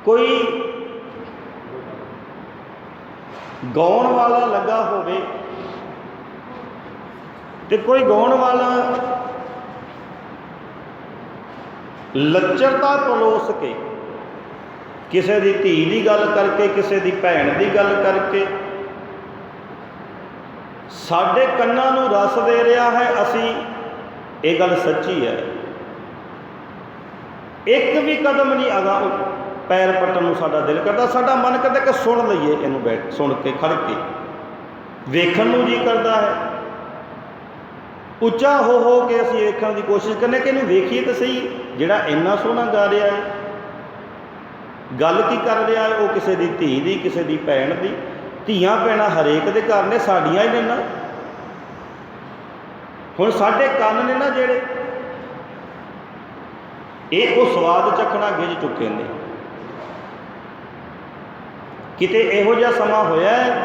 ਕੋਈ ਗਾਉਣ ਵਾਲਾ ਲੱਗਾ ਹੋਵੇ ਤੇ ਕੋਈ ਗਾਉਣ ਵਾਲਾ ਲੱਚਰਤਾ ਪਲੋਸ ਕੇ ਕਿਸੇ ਦੀ ਧੀ ਦੀ ਗੱਲ ਕਰਕੇ, ਕਿਸੇ ਦੀ ਭੈਣ ਦੀ ਗੱਲ ਕਰਕੇ ਸਾਡੇ ਕੰਨਾਂ ਨੂੰ ਰਸ ਦੇ ਰਿਹਾ ਹੈ। ਅਸੀਂ ਇਹ ਗੱਲ ਸੱਚੀ ਹੈ, ਇੱਕ ਵੀ ਕਦਮ ਨਹੀਂ ਅਗਾਂਹ ਪੈਰ ਪੱਟਣ ਨੂੰ ਸਾਡਾ ਦਿਲ ਕਰਦਾ। ਸਾਡਾ ਮਨ ਕਰਦਾ ਕਿ ਸੁਣ ਲਈਏ ਇਹਨੂੰ, ਬੈਠ ਸੁਣ ਕੇ ਖੜ ਕੇ ਵੇਖਣ ਨੂੰ ਜੀ ਕਰਦਾ ਹੈ। ਉੱਚਾ ਹੋ ਕੇ ਅਸੀਂ ਵੇਖਣ ਦੀ ਕੋਸ਼ਿਸ਼ ਕਰਨੇ ਕਿ ਇਹਨੂੰ ਵੇਖੀਏ ਤਾਂ ਸਹੀ, ਜਿਹੜਾ ਇੰਨਾ ਸੋਹਣਾ ਗਾ ਰਿਹਾ ਹੈ। ਗੱਲ ਕੀ ਕਰ ਰਿਹਾ ਹੈ? ਉਹ ਕਿਸੇ ਦੀ ਧੀ ਦੀ, ਕਿਸੇ ਦੀ ਭੈਣ ਦੀ। ਧੀਆਂ ਭੈਣਾਂ ਹਰੇਕ ਦੇ ਘਰ ਨੇ, ਸਾਡੀਆਂ ਹੀ ਨੇ ਨਾ। ਹੁਣ ਸਾਡੇ ਕੰਨ ਨੇ ਨਾ ਜਿਹੜੇ, ਇਹ ਉਹ ਸਵਾਦ ਚੱਖਣਾ ਗਿੱਝ ਚੁੱਕੇ ਨੇ। ਕਿਤੇ ਇਹੋ ਜਿਹਾ ਸਮਾਂ ਹੋਇਆ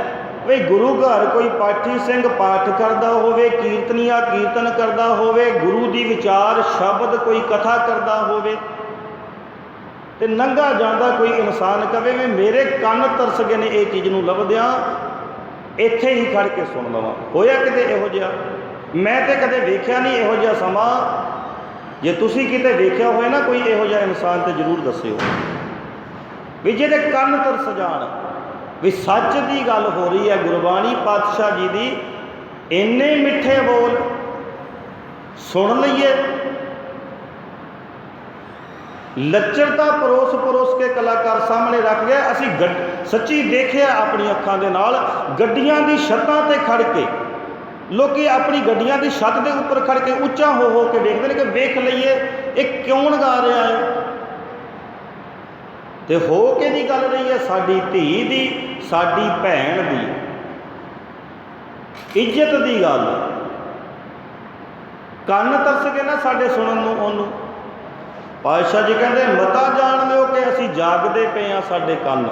ਵੀ ਗੁਰੂ ਘਰ ਕੋਈ ਪਾਠੀ ਸਿੰਘ ਪਾਠ ਕਰਦਾ ਹੋਵੇ, ਕੀਰਤਨੀਆ ਕੀਰਤਨ ਕਰਦਾ ਹੋਵੇ, ਗੁਰੂ ਦੀ ਵਿਚਾਰ ਸ਼ਬਦ ਕੋਈ ਕਥਾ ਕਰਦਾ ਹੋਵੇ ਤੇ ਲੰਘਾ ਜਾਂਦਾ ਕੋਈ ਇਨਸਾਨ ਕਵੇ ਵੀ ਮੇਰੇ ਕੰਨ ਤਰਸ ਗਏ ਨੇ ਇਹ ਚੀਜ਼ ਨੂੰ ਲੱਭਦਿਆਂ, ਇੱਥੇ ਹੀ ਖੜ ਕੇ ਸੁਣ ਲਵਾਂ। ਹੋਇਆ ਕਿਤੇ ਇਹੋ ਜਿਹਾ? ਮੈਂ ਤੇ ਕਦੇ ਵੇਖਿਆ ਨਹੀਂ ਇਹੋ ਜਿਹਾ ਸਮਾਂ। ਜੇ ਤੁਸੀਂ ਕਿਤੇ ਵੇਖਿਆ ਹੋਏ ਨਾ ਕੋਈ ਇਹੋ ਜਿਹਾ ਇਨਸਾਨ ਤੇ ਜ਼ਰੂਰ ਦੱਸਿਓ ਵੀ ਜਿਹਦੇ ਕੰਨ ਤਰਸ ਜਾਣ, ਵੀ ਸੱਚ ਦੀ ਗੱਲ ਹੋ ਰਹੀ ਹੈ। ਗੁਰਬਾਣੀ ਪਾਤਸ਼ਾਹ ਜੀ ਦੀ ਇੰਨੇ ਮਿੱਠੇ ਬੋਲ ਸੁਣ ਲਈਏ। ਲੱਚਰਤਾ ਪਰੋਸ ਕੇ ਕਲਾਕਾਰ ਸਾਹਮਣੇ ਰੱਖ ਗਏ। ਅਸੀਂ ਸੱਚੀ ਦੇਖਿਆ ਆਪਣੀ ਅੱਖਾਂ ਦੇ ਨਾਲ, ਗੱਡੀਆਂ ਦੀ ਛੱਤਾਂ ਤੇ ਖੜ ਕੇ ਲੋਕੀ ਆਪਣੀ ਗੱਡੀਆਂ ਦੀ ਛੱਤ ਦੇ ਉੱਪਰ ਖੜ ਕੇ ਉੱਚਾ ਹੋ ਕੇ ਵੇਖਦੇ ਨੇ ਕਿ ਵੇਖ ਲਈਏ ਇਹ ਕਿਉਂ ਗਾ ਰਿਹਾ ਹੈ। ਤੇ ਹੋ ਕੇ ਦੀ ਗੱਲ ਰਹੀ ਹੈ ਸਾਡੀ ਧੀ ਦੀ, ਸਾਡੀ ਭੈਣ ਦੀ ਇੱਜ਼ਤ ਦੀ ਗੱਲ। ਕੰਨ ਤਰਸ ਗਏ ਨਾ ਸਾਡੇ ਸੁਣਨ ਨੂੰ ਉਹਨੂੰ। ਪਾਤਸ਼ਾਹ ਜੀ ਕਹਿੰਦੇ ਮਤਾ ਜਾਣ ਲਿਓ ਕਿ ਅਸੀਂ ਜਾਗਦੇ ਪਏ ਹਾਂ, ਸਾਡੇ ਕੰਨ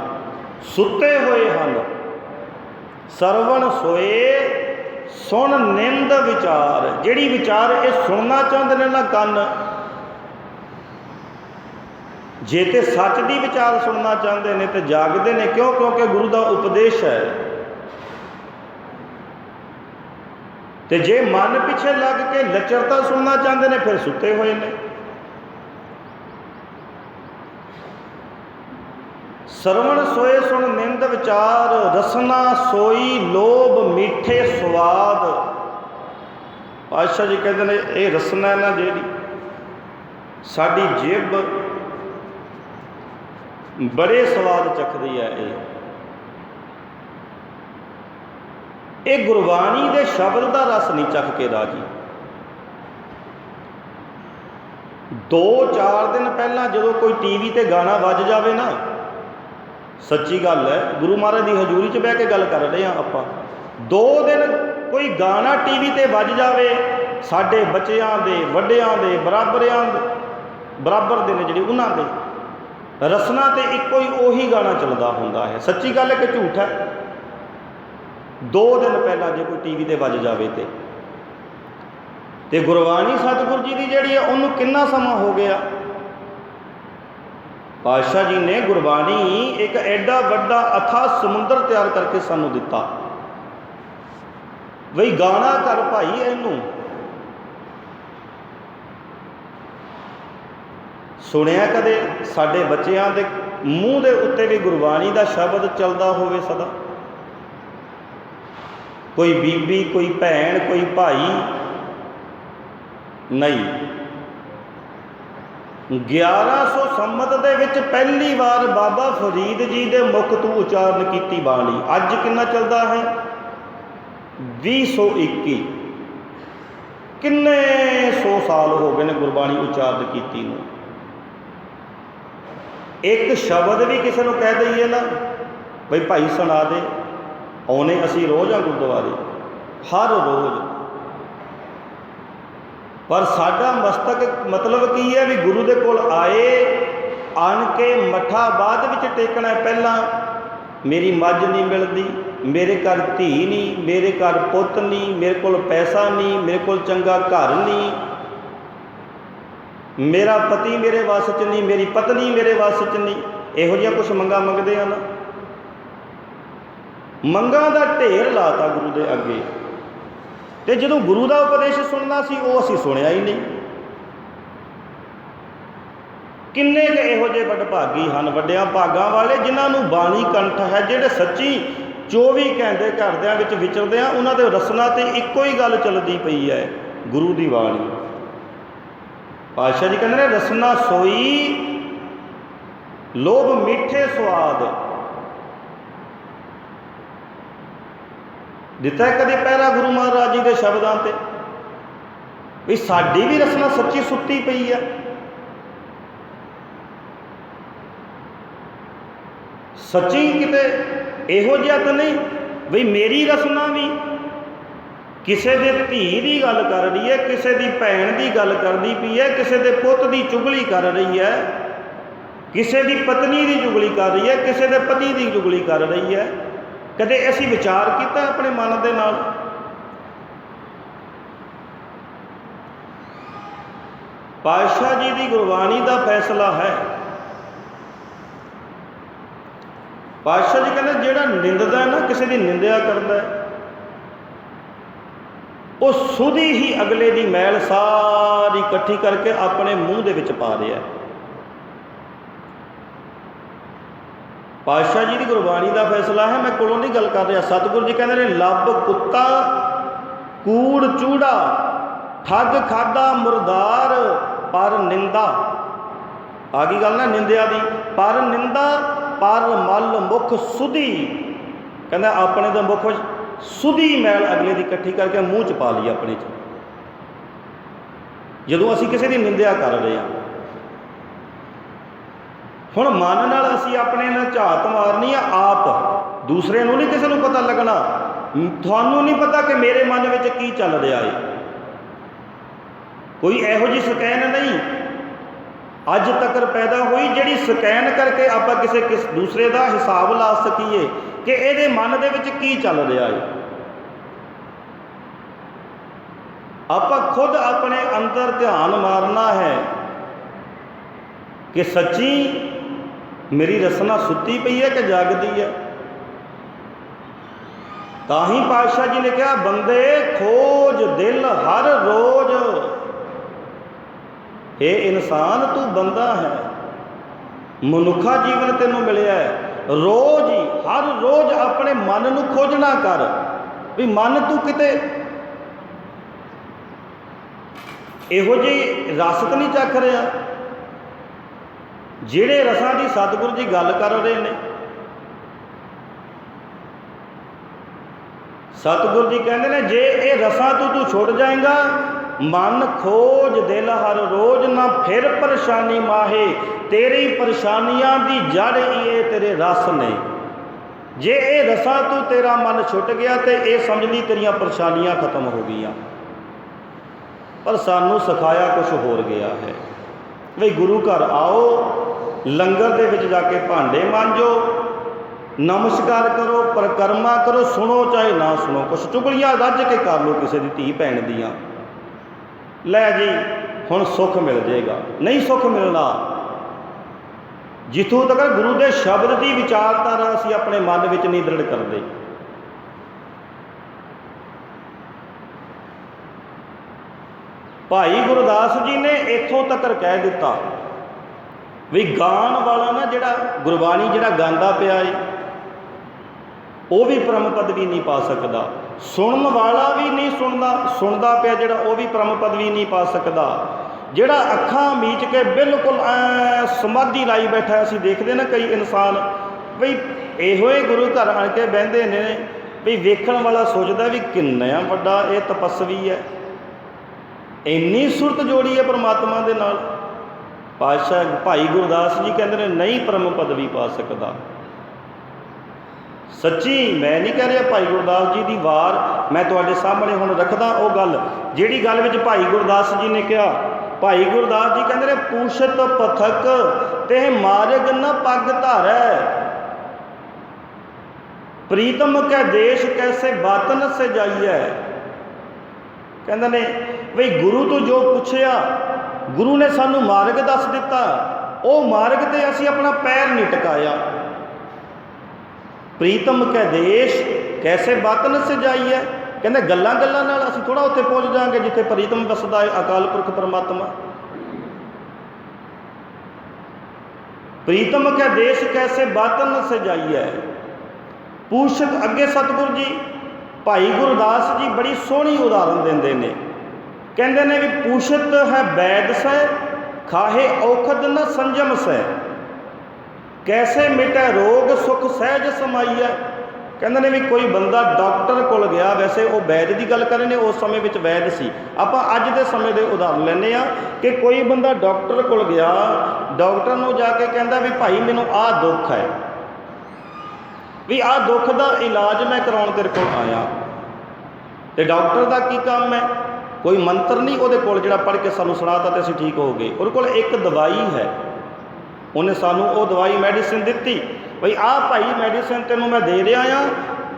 ਸੁੱਤੇ ਹੋਏ ਹਨ। ਸਰਵਣ ਸੋਏ ਸੁਣ ਨਿੰਦ ਵਿਚਾਰ। ਜਿਹੜੀ ਵਿਚਾਰ ਇਹ ਸੁਣਨਾ ਚਾਹੁੰਦੇ ਨੇ ਨਾ ਕੰਨ, ਜੇ ਤੇ ਸੱਚ ਦੀ ਵਿਚਾਰ ਸੁਣਨਾ ਚਾਹੁੰਦੇ ਨੇ ਤੇ ਜਾਗਦੇ ਨੇ। ਕਿਉਂ? ਕਿਉਂਕਿ ਗੁਰੂ ਦਾ ਉਪਦੇਸ਼ ਹੈ। ਤੇ ਜੇ ਮਨ ਪਿੱਛੇ ਲੱਗ ਕੇ ਲੱਚਰਤਾ ਸੁਣਨਾ ਚਾਹੁੰਦੇ ਨੇ ਫਿਰ ਸੁੱਤੇ ਹੋਏ ਨੇ। ਸਰਵਣ ਸੋਏ ਸੁਣ ਨਿੰਦ ਵਿਚਾਰ, ਰਸਨਾ ਸੋਈ ਲੋਭ ਮਿੱਠੇ ਸਵਾਦ। ਪਾਤਸ਼ਾਹ ਜੀ ਕਹਿੰਦੇ ਨੇ ਇਹ ਰਸਨਾ ਨਾ ਜਿਹੜੀ ਸਾਡੀ ਜਿਭ ਬੜੇ ਸਵਾਦ ਚੱਖਦੀ ਹੈ। ਇਹ ਗੁਰਬਾਣੀ ਦੇ ਸ਼ਬਦ ਦਾ ਰਸ ਨਹੀਂ ਚੱਖ ਕੇ ਰਾਜੀ। 2-4 ਦਿਨ ਪਹਿਲਾਂ ਜਦੋਂ ਕੋਈ ਟੀਵੀ ਤੇ ਗਾਣਾ ਵੱਜ ਜਾਵੇ ਨਾ, ਸੱਚੀ ਗੱਲ ਹੈ, ਗੁਰੂ ਮਹਾਰਾਜ ਦੀ ਹਜ਼ੂਰੀ 'ਚ ਬਹਿ ਕੇ ਗੱਲ ਕਰ ਰਹੇ ਹਾਂ ਆਪਾਂ। 2 ਦਿਨ ਕੋਈ ਗਾਣਾ ਟੀਵੀ ਤੇ ਵੱਜ ਜਾਵੇ, ਸਾਡੇ ਬੱਚਿਆਂ ਦੇ, ਵੱਡਿਆਂ ਦੇ, ਬਰਾਬਰ ਦੇ ਨੇ ਜਿਹੜੇ, ਉਹਨਾਂ ਦੇ ਰਸਨਾ ਤੇ ਇੱਕੋ ਹੀ ਉਹੀ ਗਾਣਾ ਚੱਲਦਾ ਹੁੰਦਾ ਹੈ। ਸੱਚੀ ਗੱਲ ਹੈ ਕਿ ਝੂਠ ਹੈ? 2 ਦਿਨ ਪਹਿਲਾਂ ਜੇ ਕੋਈ ਟੀਵੀ ਤੇ ਵੱਜ ਜਾਵੇ ਤੇ ਗੁਰਬਾਣੀ ਸਤਿਗੁਰੂ ਜੀ ਦੀ ਜਿਹੜੀ ਹੈ ਉਹਨੂੰ ਕਿੰਨਾ ਸਮਾਂ ਹੋ ਗਿਆ। ਪਾਤਸ਼ਾਹ ਜੀ ਨੇ ਗੁਰਬਾਣੀ ਇੱਕ ਐਡਾ ਵੱਡਾ ਅਥਾਹ ਸਮੁੰਦਰ ਤਿਆਰ ਕਰਕੇ ਸਾਨੂੰ ਦਿੱਤਾ। ਬਈ ਗਾਣਾ ਕਰ ਭਾਈ ਇਹਨੂੰ। ਸੁਣਿਆ ਕਦੇ ਸਾਡੇ ਬੱਚਿਆਂ ਦੇ ਮੂੰਹ ਦੇ ਉੱਤੇ ਵੀ ਗੁਰਬਾਣੀ ਦਾ ਸ਼ਬਦ ਚੱਲਦਾ ਹੋਵੇ ਸਦਾ? ਕੋਈ ਬੀਬੀ, ਕੋਈ ਭੈਣ, ਕੋਈ ਭਾਈ ਨਹੀਂ। 1100 ਸੰਮਤ ਦੇ ਵਿੱਚ ਪਹਿਲੀ ਵਾਰ ਬਾਬਾ ਫਰੀਦ ਜੀ ਦੇ ਮੁਖ ਤੋਂ ਉਚਾਰਨ ਕੀਤੀ ਬਾਣੀ। ਅੱਜ ਕਿੰਨਾ ਚੱਲਦਾ ਹੈ? 2021। ਕਿੰਨੇ 100 ਸਾਲ ਹੋ ਗਏ ਨੇ ਗੁਰਬਾਣੀ ਉਚਾਰਨ ਕੀਤੀ ਨੂੰ। ਇੱਕ ਸ਼ਬਦ ਵੀ ਕਿਸੇ ਨੂੰ ਕਹਿ ਦਈਏ ਨਾ ਬਈ ਭਾਈ ਸੁਣਾ ਦੇ, ਆਉਣੇ ਅਸੀਂ ਰੋਜ਼ ਆ ਗੁਰਦੁਆਰੇ, ਹਰ ਰੋਜ਼। पर साडा मस्तक मतलब की है भी गुरु दे कोल आए आन के मठा बाद विच टेकना है। पहला मेरी मझ नहीं मिलती, मेरे घर धी नहीं, मेरे घर पुत नहीं, मेरे कोल पैसा नहीं, मेरे कोल चंगा घर नहीं, मेरा पति मेरे वस च नहीं, मेरी पत्नी मेरे वस च नहीं, इहो जिहा कुछ मंगा मंगते हैं ना। मंगा का ढेर लाता गुरु के अगे, तो जो गुरु का उपदेश सुनना सी वो असीं सुनिया ही नहीं। किन्ने क इहो जे वडभागी हैं, वड्डियां भागां वाले जिन्होंने बाणी कंठ है, जिहड़े सच्ची 24 घंटे घरदियां विच विचरदे आ, उन्हां दे रसना ते इक्को ही गल चलदी पई है, गुरु की बाणी। पातशाह जी कहते हैं रसना सोई लोभ मीठे स्वाद, दिता है कभी पहरा गुरु महाराज जी के शब्दों से भी साड़ी भी रसना सच्ची सुती पई है। सच्ची किते इहो जिहा तो नहीं बई मेरी रसना भी किसी के धी की गल कर रही है, किसी की भैन की गल करती पई है, किसी के पुत की चुगली कर रही है, किसी की पत्नी की चुगली कर रही है, किसी के पति की चुगली कर रही है। कदे असी विचार किया अपने मन के नाल? पातशाह जी की गुरबाणी का फैसला है। पातशाह जी कहते जिहड़ा निंददा है ना, किसी की निंदा करता है, वो सुधी ही अगले की मैल सारी इकट्ठी करके अपने मूँह दे विच पा रहा है। पातशाह जी की गुरबाणी का फैसला है, मैं कोलों नहीं गल कर रहा। सतगुरु जी कहते हैं लब कुत्ता कूड़ चूड़ा ठग खादा मुरदार पर निंदा, आ गई गल ना निंदिया दी, पर निंदा पर मल मुख सुधी, कहना अपने तो मुख सुधी मैल अगले की इकट्ठी करके मूँह च पा ली अपने च। जदों असीं किसी की निंदा कर रहे हैं, हुण मन नाल असीं अपने नाल झात मारनी है आप, दूसरे नूं नहीं किसी नूं पता लगना। तुहानूं नहीं पता कि मेरे मन में की चल रहा है। कोई इहो जी सकैन नहीं अज तक पैदा हुई जिहड़ी सकैन करके आप किसी दूसरे का हिसाब ला सकीए कि इहदे मन दे विच की चल रहा है। आप खुद अपने अंदर ध्यान मारना है कि सच्ची मेरी रसना सुती पई है कि जागदी है। ताही पातशाह जी ने कहा बंदे खोज दिल हर रोज, हे इंसान तू बंदा है, मनुखा जीवन तेनों मिलिया है, रोज ही हर रोज अपने मन नूं खोजना कर भी मन तू किते इहो जी रस तो नहीं चख रहा जिहड़े रसां की सतगुरु जी गल कर रहे हैं। सतगुरु जी कहते हैं जे ये रसां तू छुट जाएगा, मन खोज दिल हर रोज ना फिर परेशानी माहे, तेरी परेशानियां की जड़ ये तेरे रस ने। जे ये रसा तू तेरा मन छुट गया तो ये समझ ली तेरिया परेशानियां खत्म हो गई। पर सानू सिखाया कुछ होर गया है भाई गुरु घर आओ, लंगर दे विच जाके भांडे मांजो, नमस्कार करो, परिक्रमा करो, सुनो चाहे ना सुनो, कुछ चुगलियां रज के कर लो किसी की धी भैन दियां, लै जी हुण सुख मिल जाएगा। नहीं सुख मिलना जिथों तक गुरु के शब्द की विचारधारा असीं अपने मन में नहीं दृढ़ करते। भाई गुरदास जी ने इत्थों तक कह दिता भी गान वाला ना जिहड़ा गुरबाणी जिहड़ा गांदा पिया है वो भी परम पदवी नहीं पा सकता, सुनन वाला भी नहीं सुनदा पिया जिहड़ा वो भी परम पदवी नहीं पा सकता। जिहड़ा अखां मीच के बिल्कुल समाधि लाई बैठा, असीं देखते ना कई इंसान बई इहो ही गुरु घर आण के बहिंदे ने भी वेखण वाला सोचदा भी किन्ना वड्डा ये तपस्वी है, इन्नी सुरत जोड़ी है परमात्मा दे नाल। पातशाह भाई गुरदास जी कहते हैं नहीं परम पदवी पा सकता। सच्ची मैं नहीं कह रहा भाई गुरदास जी की वार मैं तुहाडे सामने हुण रखदा वो गल जिहड़ी गल विच भाई गुरदास जी ने कहा। भाई गुरदास जी कहते ने पूछत पथक ते मार्ग न पग धारै, प्रीतम कै देश कैसे बातन से जाइए। कहते ने बई गुरु तो जो पुछया गुरु ने सानू मार्ग दस दिता, वो मार्ग ते असी अपना पैर नहीं टकाया। प्रीतम कै देश कैसे बातन से जाइए, कहते गल्लां गल्लां नाल असी थोड़ा उत्थे पहुँच जाएंगे जिथे प्रीतम वसदा है अकाल पुरख परमात्मा। प्रीतम कै देश कैसे बातन से जाइए। पूछत अगे सतगुरु जी भाई गुरदास जी बड़ी सोहनी उदाहरण देंदे ने, कहते ने भी पूछत है वैद से खाहे औखद न संजम से, कैसे मिटे रोग सुख सहज समाइए। कहते ने भी कोई बंदा डॉक्टर कोल गया, वैसे वो वैद की गल करें उस समय में वैद सी, आपां अज दे समय के उदाहरण लैने आ कि कोई बंदा डॉक्टर कोल गया, डॉक्टर नूं जाके कहंदा भी भाई मैनूं आ दुख है, भी आ दुख का इलाज मैं कराउण तेरे कोल आया। तो डॉक्टर का की काम है, कोई मंत्र नहीं वो जिहड़ा पढ़ के सानू सुणाता तो असीं ठीक हो गए। उहदे कोल एक दवाई है, उन्हें सानू वो दवाई मैडिसिन दी भाई आ भाई मैडिसिन तेनों मैं दे रहा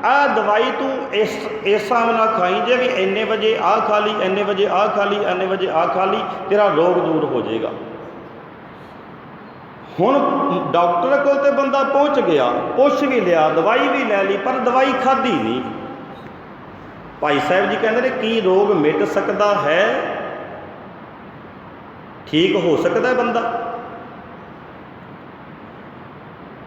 आ दवाई तू इस हिसाब नाल खाई जे भी इन्ने बजे आ खा ली, इन्ने बजे आ खा ली, इन्ने बजे आ खा ली, तेरा रोग दूर हो जाएगा। हुण डॉक्टर कोल ते बंदा पहुँच गया, पुछ भी लिया, दवाई भी लै ली, पर दवाई खाधी नहीं। भाई साहब जी कहते हैं की रोग मिट सकता है, ठीक हो सकता है बंदा।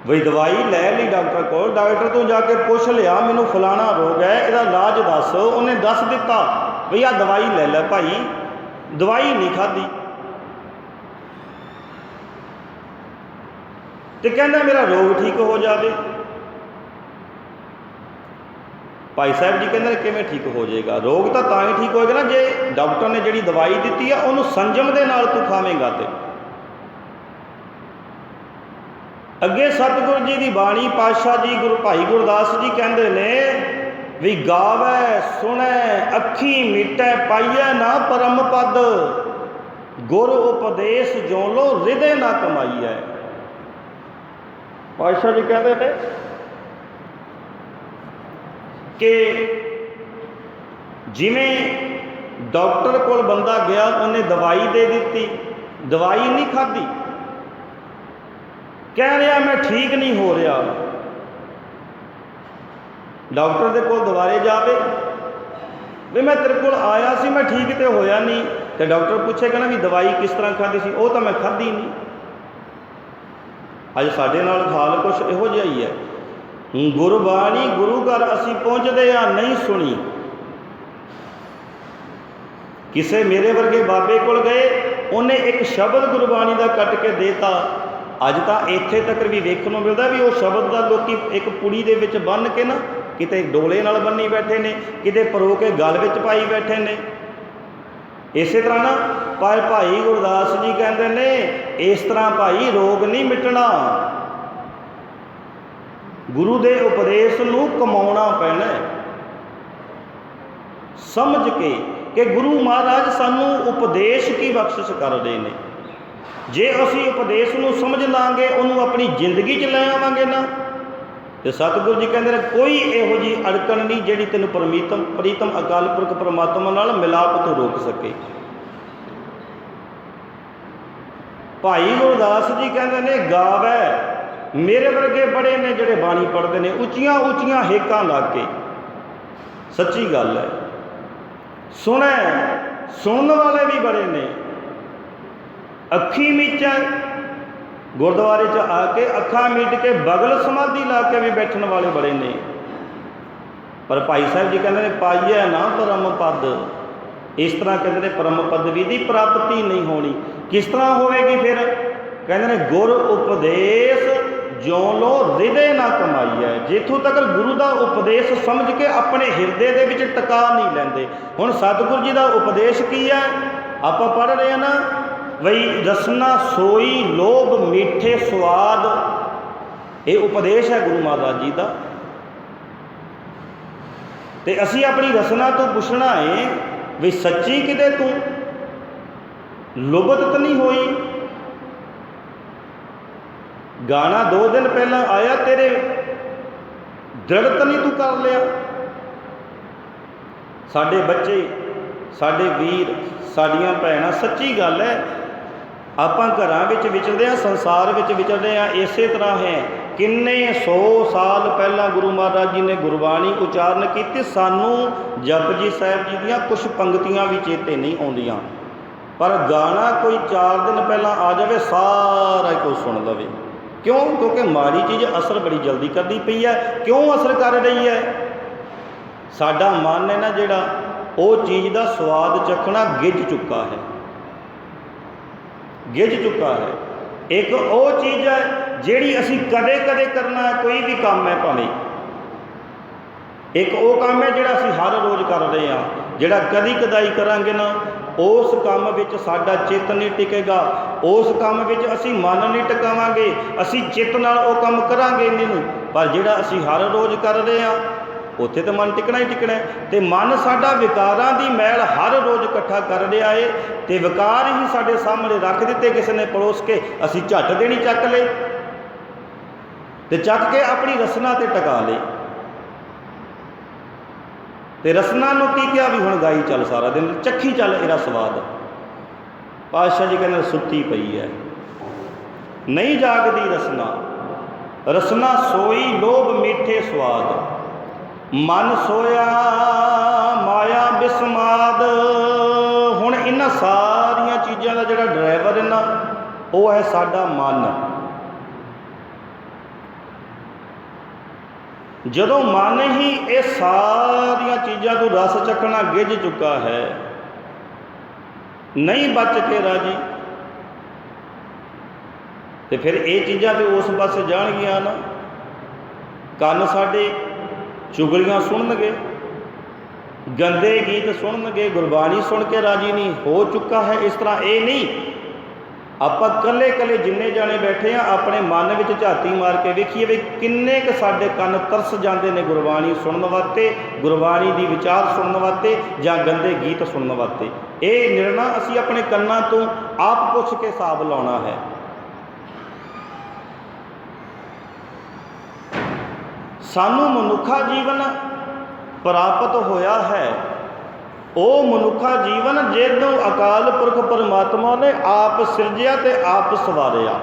बई दवाई लै ली डॉक्टर को, डॉक्टर तो जाके पुछ लिया मैनू फलाना रोग है, इसका इलाज दस, उन्हें दस दिता बई आ दवाई लै लै भाई, दवाई नहीं खाधी। तो कहना मेरा रोग ठीक हो जाए। भाई साहब जी कहते किवें ठीक हो जाएगा, रोग तो ही ठीक होएगा ना जे डॉक्टर ने जी दवाई दी है उन्होंने संजम के नाल तू खावेंगा। तो अगे सतगुरु जी की बाणी पातशाह जी गुरु भाई गुरदास जी कहते ने भी गावै सुनै अखी मीटै पाइयै ना परम पद, गुर उपदेश जो लो हृदय ना कमाइयै। पातशाह जी कहते थे कि जिमें डॉक्टर कोल बंदा गया उन्हें दवाई दे दी, दवाई नहीं खाधी, कह रहा मैं ठीक नहीं हो रहा, डॉक्टर के कोल दोबारे जावे भी मैं तेरे कोल आया सी मैं ठीक तो होया नहीं, तो डॉक्टर पूछेगा ना भी दवाई किस तरह खाधी सी, वो तो मैं खाधी नहीं। अज साडे नाल हाल कुछ इहो जिहा ही है। गुरबाणी गुरु घर असी पहुँचते हैं नहीं सुनी, किसे मेरे वर्गे बाबे कोल गए उन्हें एक शब्द गुरबाणी का कट के देता, अज तो इत्थे तक भी देखने को मिलता भी वो शब्द का लोग एक पुड़ी दे विच बन के ना किते डोले नाल बन्नी बैठे ने, किते परो के गल विच पाई बैठे ने। इस तरह ना पर भाई गुरदास जी कहते ने इस तरह भाई रोग नहीं मिटना, गुरु के उपदेश नूं कमाउणा पैना समझ के कि गुरु महाराज सानू उपदेश की बख्शिश कर रहे हैं। जे असी उपदेश नूं समझ लांगे उन्होंने अपनी जिंदगी च लै आवांगे ना, तो सतगुरु जी कहते हैं कोई इहो जी अड़कन नहीं जिहड़ी तैनूं प्रीतम अकाल पुरख परमात्मा नाल मिलाप तो रोक सके। भाई गुरदास जी कहते हैं गावै, मेरे वर्गे बड़े ने जिहड़े बाणी पढ़ते हैं उच्चियां उच्चियां हेकां ला के, सच्ची गल है। सुनै सुनने वाले भी बड़े ने, अखी मीचै गुरुद्वारे च आके अखा मीट के बगल समाधि ला के भी बैठने वाले बड़े ने। पर भाई साहब जी कहते हैं पाइए ना परम पद, इस तरह कहते हैं परम पदवी की प्राप्ति नहीं होनी। किस तरह होएगी फिर? कहते हैं गुर उपदेश जो लो हृदय ना कमाई है, जिथों तक गुरु का उपदेश समझ के अपने हिरदे के विच टका नहीं लेंदे। हुण सतगुरु जी का उपदेश की है आप पढ़ रहे हैं ना, वही रसना सोई लोभ मीठे स्वाद, ये उपदेश है गुरु महाराज जी का। ਤੇ ਅਸੀਂ ਆਪਣੀ ਰਸਨਾ ਤੋਂ ਪੁੱਛਣਾ ਹੈ ਵੀ ਸੱਚੀ ਕਿਤੇ ਤੂੰ ਲੁਬਤ ਤਾਂ ਨਹੀਂ ਹੋਈ? ਗਾਣਾ 2 ਦਿਨ ਪਹਿਲਾਂ ਆਇਆ, ਤੇਰੇ ਦ੍ਰਿੜ ਤਾਂ ਨਹੀਂ ਤੂੰ ਕਰ ਲਿਆ? ਸਾਡੇ ਬੱਚੇ, ਸਾਡੇ ਵੀਰ, ਸਾਡੀਆਂ ਭੈਣਾਂ, ਸੱਚੀ ਗੱਲ ਹੈ, ਆਪਾਂ ਘਰਾਂ ਵਿੱਚ ਵਿਚਰਦੇ ਹਾਂ, ਸੰਸਾਰ ਵਿੱਚ ਵਿਚਰਦੇ ਹਾਂ, ਇਸੇ ਤਰ੍ਹਾਂ ਹੈ। ਕਿੰਨੇ 100 ਸਾਲ ਪਹਿਲਾਂ ਗੁਰੂ ਮਹਾਰਾਜ ਜੀ ਨੇ ਗੁਰਬਾਣੀ ਉਚਾਰਨ ਕੀਤੀ। ਸਾਨੂੰ ਜਪਜੀ ਸਾਹਿਬ ਜੀ ਦੀਆਂ ਕੁਝ ਪੰਕਤੀਆਂ ਵੀ ਚੇਤੇ ਨਹੀਂ ਆਉਂਦੀਆਂ, ਪਰ ਗਾਣਾ ਕੋਈ 4 ਦਿਨ ਪਹਿਲਾਂ ਆ ਜਾਵੇ, ਸਾਰਾ ਕੁਝ ਸੁਣ ਲਵੇ। ਕਿਉਂ? ਕਿਉਂਕਿ ਮਾੜੀ ਚੀਜ਼ ਅਸਰ ਬੜੀ ਜਲਦੀ ਕਰਦੀ ਪਈ ਹੈ। ਕਿਉਂ ਅਸਰ ਕਰ ਰਹੀ ਹੈ? ਸਾਡਾ ਮਨ ਹੈ ਨਾ ਜਿਹੜਾ, ਉਹ ਚੀਜ਼ ਦਾ ਸਵਾਦ ਚੱਖਣਾ ਗਿੱਝ ਚੁੱਕਾ ਹੈ, ਗਿੱਝ ਚੁੱਕਾ ਹੈ। ਇੱਕ ਉਹ ਚੀਜ਼ ਹੈ ਜਿਹੜੀ ਅਸੀਂ ਕਦੇ ਕਦੇ ਕਰਨਾ ਹੈ, ਕੋਈ ਵੀ ਕੰਮ ਹੈ ਭਾਵੇਂ। ਇੱਕ ਉਹ ਕੰਮ ਹੈ ਜਿਹੜਾ ਅਸੀਂ ਹਰ ਰੋਜ਼ ਕਰ ਰਹੇ ਹਾਂ, ਜਿਹੜਾ ਕਦੀ ਕਦਾਈ ਕਰਾਂਗੇ ਨਾ, ਉਸ ਕੰਮ ਵਿੱਚ ਸਾਡਾ ਚਿੱਤ ਨਹੀਂ ਟਿਕੇਗਾ, ਉਸ ਕੰਮ ਵਿੱਚ ਅਸੀਂ ਮਨ ਨਹੀਂ ਟਿਕਾਵਾਂਗੇ, ਅਸੀਂ ਚਿੱਤ ਨਾਲ ਉਹ ਕੰਮ ਕਰਾਂਗੇ ਨਹੀਂ। ਪਰ ਜਿਹੜਾ ਅਸੀਂ ਹਰ ਰੋਜ਼ ਕਰ ਰਹੇ ਹਾਂ, ਉੱਥੇ ਤਾਂ ਮਨ ਟਿਕਣਾ ਹੀ ਟਿਕਣਾ ਹੈ। ਅਤੇ ਮਨ ਸਾਡਾ ਵਿਕਾਰਾਂ ਦੀ ਮੈਲ ਹਰ ਰੋਜ਼ ਇਕੱਠਾ ਕਰ ਰਿਹਾ ਹੈ, ਅਤੇ ਵਿਕਾਰ ਹੀ ਸਾਡੇ ਸਾਹਮਣੇ ਰੱਖ ਦਿੱਤੇ ਕਿਸੇ ਨੇ ਪੜੋਸ ਕੇ, ਅਸੀਂ ਝੱਟ ਦੇਣੀ ਚੱਕ ਲਏ ਅਤੇ ਚੱਕ ਕੇ ਆਪਣੀ ਰਸਨਾ 'ਤੇ ਟਿਕਾ ਲਏ। ਅਤੇ ਰਸਨਾ ਨੂੰ ਕੀ ਕਿਹਾ ਵੀ ਹੁਣ ਗਾਈ ਚੱਲ, ਸਾਰਾ ਦਿਨ ਚੱਖੀ ਚੱਲ ਇਹਦਾ ਸਵਾਦ। ਪਾਤਸ਼ਾਹ ਜੀ ਕਹਿੰਦੇ ਸੁੱਤੀ ਪਈ ਹੈ, ਨਹੀਂ ਜਾਗਦੀ ਰਸਨਾ, ਰਸਨਾ ਸੋਈ ਲੋਭ ਮਿੱਠੇ ਸਵਾਦ, ਮਨ ਸੋਇਆ ਮਾਇਆ ਬਿਸਮਾਦ। ਹੁਣ ਇਹਨਾਂ ਸਾਰੀਆਂ ਚੀਜ਼ਾਂ ਦਾ ਜਿਹੜਾ ਡਰਾਈਵਰ ਹੈ ਨਾ, ਉਹ ਹੈ ਸਾਡਾ ਮਨ। ਜਦੋਂ ਮਨ ਹੀ ਇਹ ਸਾਰੀਆਂ ਚੀਜ਼ਾਂ ਤੋਂ ਰਸ ਚੱਖਣਾ ਗਿੱਝ ਚੁੱਕਾ ਹੈ, ਨਹੀਂ ਬਚ ਕੇ ਰਾਜੀ, ਤੇ ਫਿਰ ਇਹ ਚੀਜ਼ਾਂ ਤੇ ਉਸ ਪਾਸੇ ਜਾਣਗੀਆਂ ਨਾ। ਕੰਨ ਸਾਡੇ ਚੁਗਲੀਆਂ ਸੁਣਨਗੇ, ਗੰਦੇ ਗੀਤ ਸੁਣਨਗੇ, ਗੁਰਬਾਣੀ ਸੁਣ ਕੇ ਰਾਜੀ ਨਹੀਂ ਹੋ ਚੁੱਕਾ ਹੈ। ਇਸ ਤਰ੍ਹਾਂ ਇਹ ਨਹੀਂ, ਆਪਾਂ ਇਕੱਲੇ ਇਕੱਲੇ ਜਿੰਨੇ ਜਾਣੇ ਬੈਠੇ ਆ, ਆਪਣੇ ਮਨ ਵਿੱਚ ਝਾਤੀ ਮਾਰ ਕੇ ਵੇਖੀਏ ਵੀ ਕਿੰਨੇ ਕੁ ਸਾਡੇ ਕੰਨ ਤਰਸ ਜਾਂਦੇ ਨੇ ਗੁਰਬਾਣੀ ਸੁਣਨ ਵਾਸਤੇ, ਗੁਰਬਾਣੀ ਦੀ ਵਿਚਾਰ ਸੁਣਨ ਵਾਸਤੇ, ਜਾਂ ਗੰਦੇ ਗੀਤ ਸੁਣਨ ਵਾਸਤੇ। ਇਹ ਨਿਰਣਾ ਅਸੀਂ ਆਪਣੇ ਕੰਨਾਂ ਤੋਂ ਆਪ ਪੁੱਛ ਕੇ ਹਿਸਾਬ ਲਾਉਣਾ ਹੈ। ਸਾਨੂੰ ਮਨੁੱਖਾ ਜੀਵਨ ਪ੍ਰਾਪਤ ਹੋਇਆ ਹੈ, ਉਹ ਮਨੁੱਖਾ ਜੀਵਨ ਜਿਹਨੂੰ ਅਕਾਲ ਪੁਰਖ ਪਰਮਾਤਮਾ ਨੇ ਆਪ ਸਿਰਜਿਆ ਅਤੇ ਆਪ ਸਵਾਰਿਆ।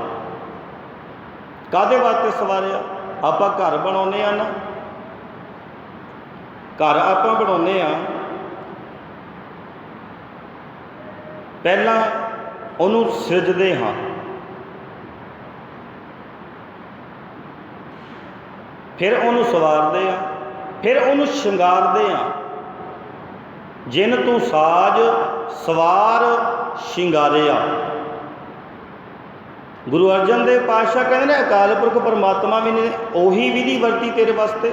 ਕਾਹਦੇ ਵਾਸਤੇ ਸਵਾਰਿਆ? ਆਪਾਂ ਘਰ ਬਣਾਉਂਦੇ ਹਾਂ ਨਾ, ਘਰ ਆਪਾਂ ਬਣਾਉਂਦੇ ਹਾਂ, ਪਹਿਲਾਂ ਉਹਨੂੰ ਸਿਰਜਦੇ ਹਾਂ, ਫਿਰ ਉਹਨੂੰ ਸਵਾਰਦੇ ਹਾਂ, ਫਿਰ ਉਹਨੂੰ ਸ਼ਿੰਗਾਰਦੇ ਹਾਂ। ਜਿਨ ਤੂੰ ਸਾਜ ਸਵਾਰ ਸ਼ਿੰਗਾਰਿਆ। ਗੁਰੂ ਅਰਜਨ ਦੇਵ ਪਾਤਸ਼ਾਹ ਕਹਿੰਦੇ ਨੇ ਅਕਾਲ ਪੁਰਖ ਪਰਮਾਤਮਾ ਵੀ ਨੇ ਉਹੀ ਵਿਧੀ ਵਰਤੀ ਤੇਰੇ ਵਾਸਤੇ।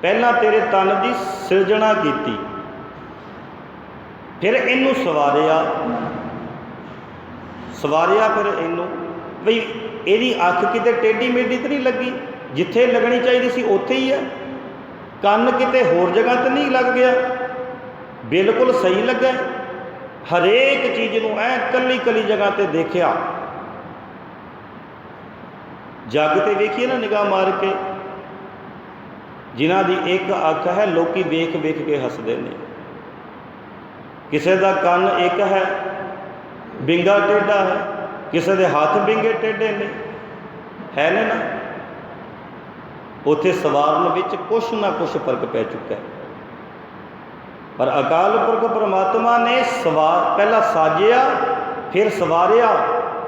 ਪਹਿਲਾਂ ਤੇਰੇ ਤਨ ਦੀ ਸਿਰਜਣਾ ਕੀਤੀ, ਫਿਰ ਇਹਨੂੰ ਸਵਾਰਿਆ, ਸਵਾਰਿਆ ਫਿਰ ਇਹਨੂੰ ਬਈ ਇਹਦੀ ਅੱਖ ਕਿਤੇ ਟੇਢੀ ਮੇਢੀ ਤਾਂ ਨਹੀਂ ਲੱਗੀ, ਜਿੱਥੇ ਲੱਗਣੀ ਚਾਹੀਦੀ ਸੀ ਉੱਥੇ ਹੀ ਹੈ। ਕੰਨ ਕਿਤੇ ਹੋਰ ਜਗ੍ਹਾ 'ਤੇ ਨਹੀਂ ਲੱਗ ਗਿਆ, ਬਿਲਕੁਲ ਸਹੀ ਲੱਗਾ। ਹਰੇਕ ਚੀਜ਼ ਨੂੰ ਐ ਕੱਲੀ ਕੱਲੀ ਜਗ੍ਹਾ 'ਤੇ ਦੇਖਿਆ। ਜੱਗ 'ਤੇ ਵੇਖੀਏ ਨਾ ਨਿਗਾਹ ਮਾਰ ਕੇ, ਜਿਨ੍ਹਾਂ ਦੀ ਇੱਕ ਅੱਖ ਹੈ, ਲੋਕੀ ਵੇਖ ਵੇਖ ਕੇ ਹੱਸਦੇ ਨੇ। ਕਿਸੇ ਦਾ ਕੰਨ ਇੱਕ ਹੈ, ਵਿੰਗਾ ਟੇਢਾ ਹੈ, ਕਿਸੇ ਦੇ ਹੱਥ ਵਿੰਗੇ ਟੇਢੇ ਨੇ, ਹੈ ਨੇ ਨਾ। ਉੱਥੇ ਸਵਾਰਨ ਵਿੱਚ ਕੁਛ ਨਾ ਕੁਛ ਫਰਕ ਪੈ ਚੁੱਕਾ ਹੈ। ਪਰ ਅਕਾਲ ਪੁਰਖ ਪਰਮਾਤਮਾ ਨੇ ਪਹਿਲਾਂ ਸਾਜਿਆ ਫਿਰ ਸਵਾਰਿਆ।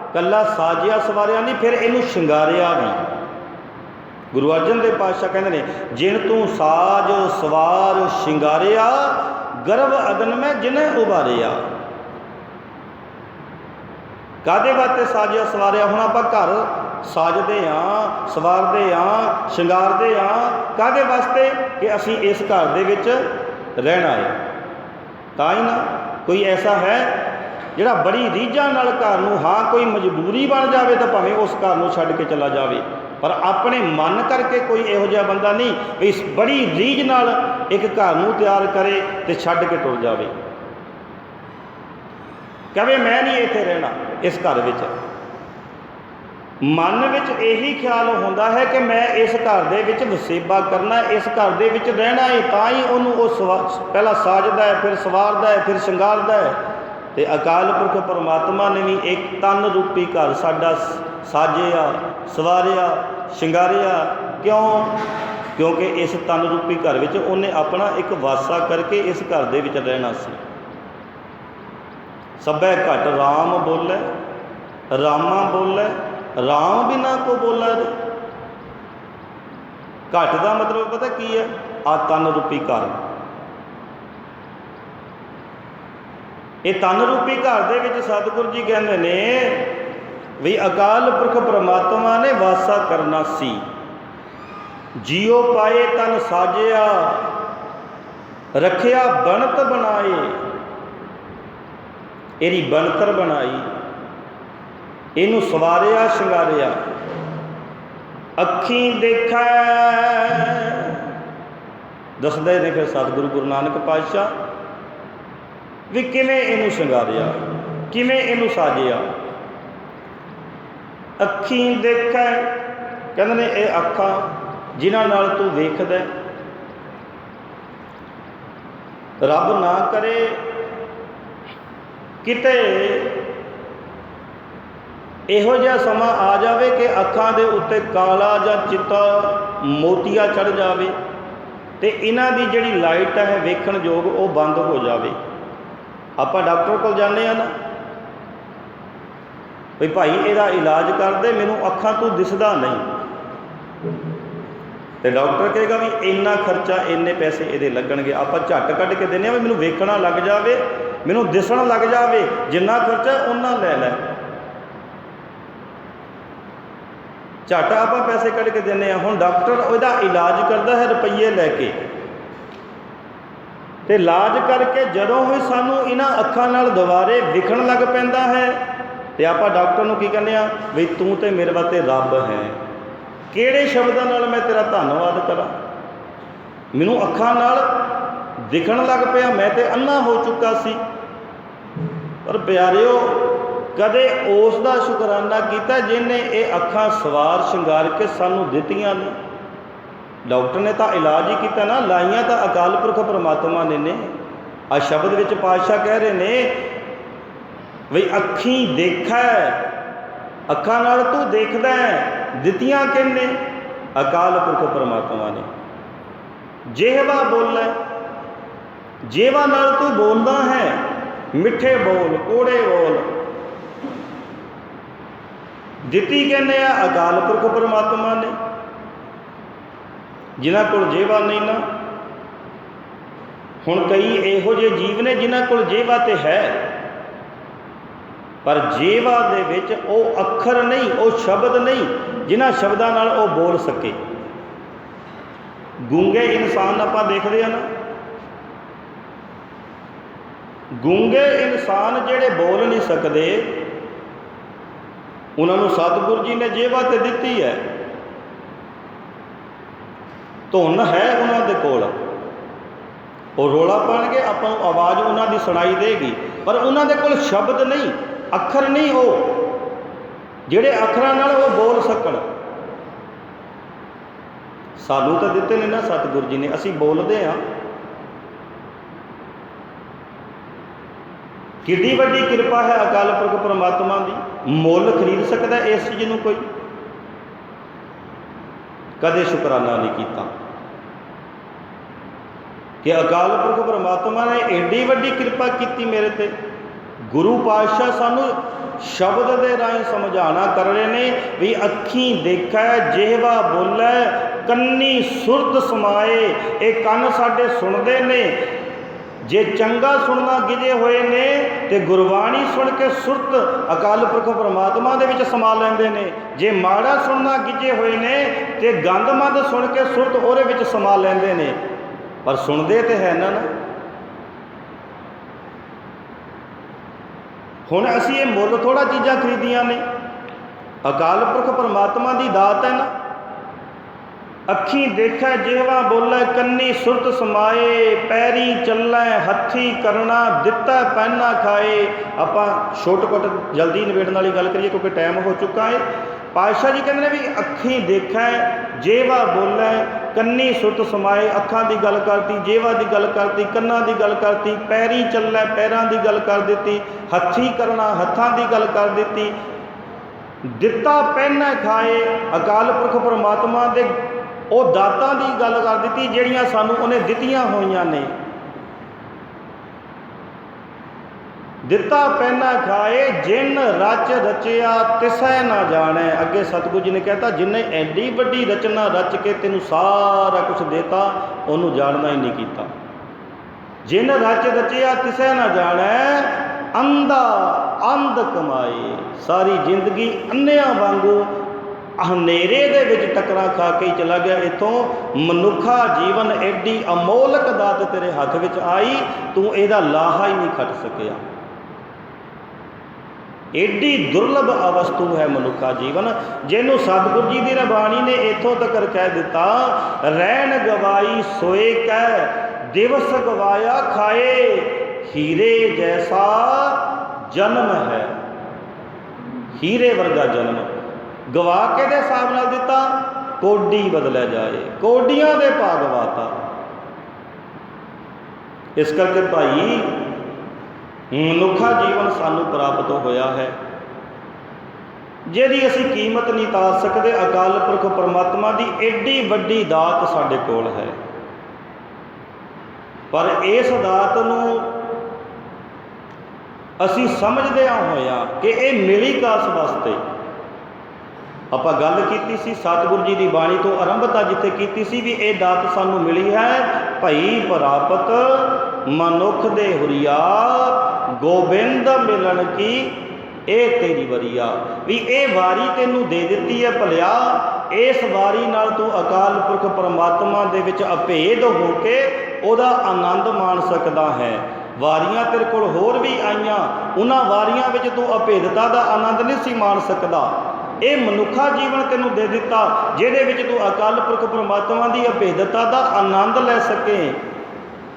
ਇਕੱਲਾ ਸਾਜਿਆ ਸਵਾਰਿਆ ਨਹੀਂ, ਫਿਰ ਇਹਨੂੰ ਸ਼ਿੰਗਾਰਿਆ ਵੀ। ਗੁਰੂ ਅਰਜਨ ਦੇਵ ਪਾਤਸ਼ਾਹ ਕਹਿੰਦੇ ਨੇ ਜਿਨ ਤੂੰ ਸਾਜ ਸਵਾਰ ਸ਼ਿੰਗਾਰਿਆ, ਗਰਭ ਅਗਨ ਮੈਂ ਜਿਨ੍ਹੇ ਉਭਾਰਿਆ। ਕਾਹਦੇ ਵਾਸਤੇ ਸਾਜਿਆ ਸਵਾਰਿਆ? ਹੁਣ ਆਪਾਂ ਘਰ ਸਾਜਦੇ ਹਾਂ, ਸਵਾਰਦੇ ਹਾਂ, ਸ਼ਿੰਗਾਰਦੇ ਹਾਂ, ਕਾਹਦੇ ਵਾਸਤੇ? ਕਿ ਅਸੀਂ ਇਸ ਘਰ ਦੇ ਵਿੱਚ ਰਹਿਣਾ ਹੈ। ਤਾਂ ਹੀ ਨਾ ਕੋਈ ਐਸਾ ਹੈ ਜਿਹੜਾ ਬੜੀ ਰੀਝਾਂ ਨਾਲ ਘਰ ਨੂੰ, ਹਾਂ ਕੋਈ ਮਜਬੂਰੀ ਬਣ ਜਾਵੇ ਤਾਂ ਭਾਵੇਂ ਉਸ ਘਰ ਨੂੰ ਛੱਡ ਕੇ ਚਲਾ ਜਾਵੇ, ਪਰ ਆਪਣੇ ਮਨ ਕਰਕੇ ਕੋਈ ਇਹੋ ਜਿਹਾ ਬੰਦਾ ਨਹੀਂ ਵੀ ਬੜੀ ਰੀਝ ਨਾਲ एक घर नूं तैयार करे तो छड्ड के टुर जावे, कहे मैं नहीं इत्थे रहना इस घर विच। मन विच यही ख्याल होंदा है कि मैं इस घर दे विच वसेबा करना, इस घर दे विच रहना है, तां ही उहनूं पहला साजदा है, फिर सवारदा है, फिर शंगारदा है। तो अकाल पुरख परमात्मा ने भी एक तन रूपी घर साडा साजिया, सवारिया, शिंगारिया। क्यों? क्योंकि इस तन रूपी घर विच उन्हें अपना एक वासा करके इस घर दे विच रहना सी। सभै घट राम बोलै, रामा बोलै, राम बिना को बोला दे। घट का मतलब पता की है? आ तन रूपी घर। ये तन रूपी घर दे विच सतगुरु जी कहते ने भी अकाल पुरख परमात्मा ने वासा करना सी। जियो पाए तन साजिया, रखिया बनत बनाए, इहदी बनतर बनाई, इनू सवारिया शिंगारिया। अखी देखा दसदे ने फिर सतगुरु गुरु नानक पातशाह भी किवें इनू शिंगारिया, किवें इनू साजिया। अखी देखा कहते ने ये अखां जिन्हां नाल तू वेखदा, रब ना करे किते इहो जिहा समा आ जाए कि अखां दे उत्ते काला जां चिट्टा मोतिया चढ़ जाए तो इन्हां दी जिहड़ी लाइट है वेखण योग वो बंद हो जाए। आपां डॉक्टर कोल जाने ना भी भाई इहदा इलाज कर दे, मैनूं अखां तों दिसदा नहीं, तो डॉक्टर कहेगा भी इन्ना खर्चा इन्ने पैसे ये लगणगे। आपां झट कढ के दिंदे भी मैनूं वेखना लग जाए, मैनूं दिसण लग जाए, जिन्ना खर्चा उन्ना ले लै। झट आप पैसे कढ़ के देने। हुण डॉक्टर उसका इलाज करता है रुपये लैके, तो इलाज करके जदों ही सानू इन्हां अखां नाल दुबारे विखण लग पैंदा है तो आप डॉक्टर नूं की कहने भी तू तो मेरे वास्ते रब है। किहड़े शब्दां नाल मैं तेरा धन्नवाद करा, मैनूं अखां नाल दिखण लग पिया, मैं तो अन्ना हो चुका सी। पर प्यारिओ कदे उस दा शुकराना किया जिन्हें ये अखां सवार शिंगार के सानू दित्तियां ने। डॉक्टर ने तो इलाज ही किया ना, लाइया तो अकाल पुरख परमात्मा ने। आ शब्द विच पातशाह कह रहे ने बई अखी देखा, अखां नाल तू देखदा है, दित्तियां किहने? अकाल पुरख परमात्मा ने। जेहवा बोलै, जेवा नाल तू बोलदा है, मिठे बोल कोड़े बोल, दिती कहने अकाल पुरख परमात्मा ने। जिन्हां कोल जेवा नहीं ना, हुण कई इहो जे जीव ने जिन्हां कोल जेवा तो है, पर जेवा दे विच ओ अखर नहीं, ओ शब्द नहीं जिन्हां शब्दां नाल ओ बोल सके। गूंगे इंसान आपां देखदे आ ना, गूंगे इंसान जिहड़े बोल नहीं सकते उन्होंने सतगुरु जी ने जेवा तो दी है, धुन है उन्होंने कोल, वो रोला पाएंगे आपको आवाज़ उन्होंने सुनाई देगी, पर उन्होंने कोल शब्द नहीं, अखर नहीं, वो जिहड़े अखरां नाल वो बोल सकण। सानू तो दिते ने ना सतगुरु जी ने, असी बोलते हाँ। कितनी वड्डी कृपा है अकाल पुरख परमात्मा की, मुल खरीद सकता है इस चीज़ को कोई? कदे शुकराना नहीं किया कि अकाल पुरख परमात्मा ने एडी वड्डी कृपा की मेरे ते। गुरु पातशाह सानू शब्द के राही समझाना कर रहे हैं भी अखी देखा, जेहवा बोलै, कन्नी सुरत समाए। ये कन साडे सुनते ने, जे चंगा सुनना गिजे हुए ने तो गुरबाणी सुन के सुरत अकाल पुरख परमात्मा दे विच समा लैंदे ने। जे माड़ा सुनना गिजे हुए ने तो गंदमंद सुन के सुरत उहदे विच समा लैंदे ने, पर सुनते तो है ना। हुण असीं ये मुल थोड़ा चीज़ां खरीदियां ने, अकाल पुरख परमात्मा की दात है ना। ਅੱਖੀਂ ਦੇਖੈ ਜਿਹਵਾ ਬੋਲੇ, ਕੰਨੀ ਸੁਰਤ ਸਮਾਏ, ਪੈਰੀ ਚੱਲੈ ਹੱਥੀ ਕਰਨਾ, ਦਿੱਤਾ ਪਹਿਨਾ ਖਾਏ। ਆਪਾਂ ਛੋਟ-ਛੋਟ ਜਲਦੀ ਨਿਬੇੜਨ ਵਾਲੀ ਗੱਲ ਕਰੀਏ ਕਿਉਂਕਿ ਟਾਈਮ ਹੋ ਚੁੱਕਾ ਹੈ। ਪਾਤਸ਼ਾਹ ਜੀ ਕਹਿੰਦੇ ਨੇ ਵੀ ਅੱਖੀਂ ਦੇਖੈ ਜਿਹਵਾ ਬੋਲੇ, ਕੰਨੀ ਸੁਰਤ ਸਮਾਏ, ਅੱਖਾਂ ਦੀ ਗੱਲ ਕਰਤੀ, ਜਿਹਵਾ ਦੀ ਗੱਲ ਕਰਤੀ, ਕੰਨਾਂ ਦੀ ਗੱਲ ਕਰਤੀ, ਪੈਰੀ ਚੱਲੈ ਪੈਰਾਂ ਦੀ ਗੱਲ ਕਰ ਦਿੱਤੀ, ਹੱਥੀ ਕਰਨਾ ਹੱਥਾਂ ਦੀ ਗੱਲ ਕਰ ਦਿੱਤੀ, ਦਿੱਤਾ ਪਹਿਨਾ ਖਾਏ, ਅਕਾਲ ਪੁਰਖ ਪਰਮਾਤਮਾ ਦੇ ਉਹ ਦਾਤਾਂ ਦੀ ਗੱਲ ਕਰ ਦਿੱਤੀ ਜਿਹੜੀਆਂ ਸਾਨੂੰ ਉਹਨੇ ਦਿੱਤੀਆਂ ਹੋਈਆਂ ਨੇ। ਦਿੱਤਾ ਪਹਿਨਾ ਖਾਏ, ਜਿਨ ਰਚ ਰਚਿਆ ਤਿਸੈ ਨਾ ਜਾਣੈ। ਅੱਗੇ ਸਤਿਗੁਰੂ ਜੀ ਨੇ ਕਹਿਤਾ ਜਿੰਨੇ ਐਡੀ ਵੱਡੀ ਰਚਨਾ ਰਚ ਕੇ ਤੈਨੂੰ ਸਾਰਾ ਕੁਛ ਦੇਤਾ, ਉਹਨੂੰ ਜਾਣਨਾ ਹੀ ਨਹੀਂ ਕੀਤਾ। ਜਿਨ ਰਚ ਰਚਿਆ ਤਿਸੈ ਨਾ ਜਾਣੈ, ਅੰਧਾ ਅੰਧ ਕਮਾਏ। ਸਾਰੀ ਜ਼ਿੰਦਗੀ ਅੰਨਿਆਂ ਵਾਂਗੂ ਹਨੇਰੇ ਦੇ ਵਿੱਚ ਟੱਕਰਾਂ ਖਾ ਕੇ ਹੀ ਚਲਾ ਗਿਆ ਇੱਥੋਂ। ਮਨੁੱਖਾ ਜੀਵਨ ਐਡੀ ਅਮੋਲਕ ਦਾਤ ਤੇਰੇ ਹੱਥ ਵਿੱਚ ਆਈ, ਤੂੰ ਇਹਦਾ ਲਾਹਾ ਹੀ ਨਹੀਂ ਖੱਟ ਸਕਿਆ। ਐਡੀ ਦੁਰਲਭ ਅਵਸਤੂ ਹੈ ਮਨੁੱਖਾ ਜੀਵਨ, ਜਿਹਨੂੰ ਸਤਿਗੁਰੂ ਜੀ ਦੀ ਬਾਣੀ ਨੇ ਇੱਥੋਂ ਤੱਕ ਕਹਿ ਦਿੱਤਾ, ਰਹਿਣ ਗਵਾਈ ਸੋਏ ਕਹਿ, ਦਿਵਸ ਗਵਾਇਆ ਖਾਏ, ਹੀਰੇ ਜੈਸਾ ਜਨਮ ਹੈ। ਹੀਰੇ ਵਰਗਾ ਜਨਮ ਗਵਾ ਕੇ ਦੇ ਹਿਸਾਬ ਨਾਲ ਦਿੱਤਾ, ਕੋਡੀ ਬਦਲਿਆ ਜਾਏ, ਕੋਡੀਆਂ ਦੇ ਭਾਅ ਗਵਾਤਾ। ਇਸ ਕਰਕੇ ਭਾਈ ਮਨੁੱਖਾ ਜੀਵਨ ਸਾਨੂੰ ਪ੍ਰਾਪਤ ਹੋਇਆ ਹੈ, ਜਿਹਦੀ ਅਸੀਂ ਕੀਮਤ ਨਹੀਂ ਤਾਰ ਸਕਦੇ। ਅਕਾਲ ਪੁਰਖ ਪਰਮਾਤਮਾ ਦੀ ਐਡੀ ਵੱਡੀ ਦਾਤ ਸਾਡੇ ਕੋਲ ਹੈ, ਪਰ ਇਸ ਦਾਤ ਨੂੰ ਅਸੀਂ ਸਮਝਦਿਆਂ ਹੋਇਆ ਕਿ ਇਹ ਮਿਲੀ ਕਾਸ ਵਾਸਤੇ। ਆਪਾਂ ਗੱਲ ਕੀਤੀ ਸੀ ਸਤਿਗੁਰੂ ਜੀ ਦੀ ਬਾਣੀ ਤੋਂ ਆਰੰਭਤਾ ਜਿੱਥੇ ਕੀਤੀ ਸੀ ਵੀ ਇਹ ਦਾਤ ਸਾਨੂੰ ਮਿਲੀ ਹੈ, ਭਈ ਪ੍ਰਾਪਤ ਮਨੁੱਖ ਦੇ ਹੁਰੀਆ, ਗੋਬਿੰਦ ਮਿਲਣ ਕੀ ਇਹ ਤੇਰੀ ਵਰੀਆ। ਵੀ ਇਹ ਵਾਰੀ ਤੈਨੂੰ ਦੇ ਦਿੱਤੀ ਹੈ ਭਲਿਆ, ਇਸ ਵਾਰੀ ਨਾਲ ਤੂੰ ਅਕਾਲ ਪੁਰਖ ਪਰਮਾਤਮਾ ਦੇ ਵਿੱਚ ਅਭੇਦ ਹੋ ਕੇ ਉਹਦਾ ਆਨੰਦ ਮਾਣ ਸਕਦਾ ਹੈ। ਵਾਰੀਆਂ ਤੇਰੇ ਕੋਲ ਹੋਰ ਵੀ ਆਈਆਂ, ਉਹਨਾਂ ਵਾਰੀਆਂ ਵਿੱਚ ਤੂੰ ਅਭੇਦਤਾ ਦਾ ਆਨੰਦ ਨਹੀਂ ਸੀ ਮਾਣ ਸਕਦਾ। ਇਹ ਮਨੁੱਖਾ ਜੀਵਨ ਤੈਨੂੰ ਦੇ ਦਿੱਤਾ ਜਿਹਦੇ ਵਿੱਚ ਤੂੰ ਅਕਾਲ ਪੁਰਖ ਪਰਮਾਤਮਾ ਦੀ ਅਭੇਦਤਾ ਦਾ ਆਨੰਦ ਲੈ ਸਕੇ,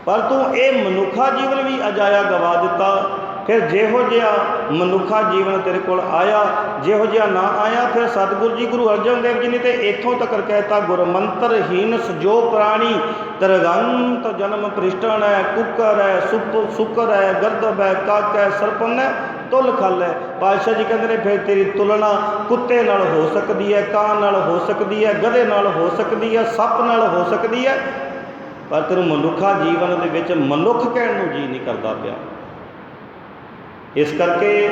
ਪਰ ਤੂੰ ਇਹ ਮਨੁੱਖਾ ਜੀਵਨ ਵੀ ਅਜਾਇਆ ਗਵਾ ਦਿੱਤਾ। ਫਿਰ ਜਿਹੋ ਜਿਹਾ ਮਨੁੱਖਾ ਜੀਵਨ ਤੇਰੇ ਕੋਲ ਆਇਆ, ਜਿਹੋ ਜਿਹਾ ਨਾ ਆਇਆ, ਫਿਰ ਸਤਿਗੁਰੂ ਜੀ ਗੁਰੂ ਅਰਜਨ ਦੇਵ ਜੀ ਨੇ ਤੇ ਇੱਥੋਂ ਤੱਕ ਕਹਿਤਾ, ਗੁਰਮੰਤਰਹੀਨ ਸਜੋ ਪ੍ਰਾਣੀ, ਤਰਗੰਤ ਜਨਮ ਪ੍ਰਿਸ਼ਟਣ ਹੈ, ਕੁੱਕਰ ਹੈ, ਸੁੱਕਰ ਹੈ, ਗਰਦਬ ਹੈ, ਕੱਕ ਹੈ, ਸਰਪਨ ਹੈ, ਤੁਲ ਖਲ ਹੈ। ਪਾਤਸ਼ਾਹ ਜੀ ਕਹਿੰਦੇ ਨੇ ਫਿਰ ਤੇਰੀ ਤੁਲਨਾ ਕੁੱਤੇ ਨਾਲ ਹੋ ਸਕਦੀ ਹੈ, ਕਾਂ ਨਾਲ ਹੋ ਸਕਦੀ ਹੈ, ਗਧੇ ਨਾਲ ਹੋ ਸਕਦੀ ਹੈ, ਸੱਪ ਨਾਲ ਹੋ ਸਕਦੀ ਹੈ, ਪਰ ਤੈਨੂੰ ਮਨੁੱਖਾ ਜੀਵਨ ਦੇ ਵਿੱਚ ਮਨੁੱਖ ਕਹਿਣ ਨੂੰ ਜੀ ਨਹੀਂ ਕਰਦਾ ਪਿਆ। ਇਸ ਕਰਕੇ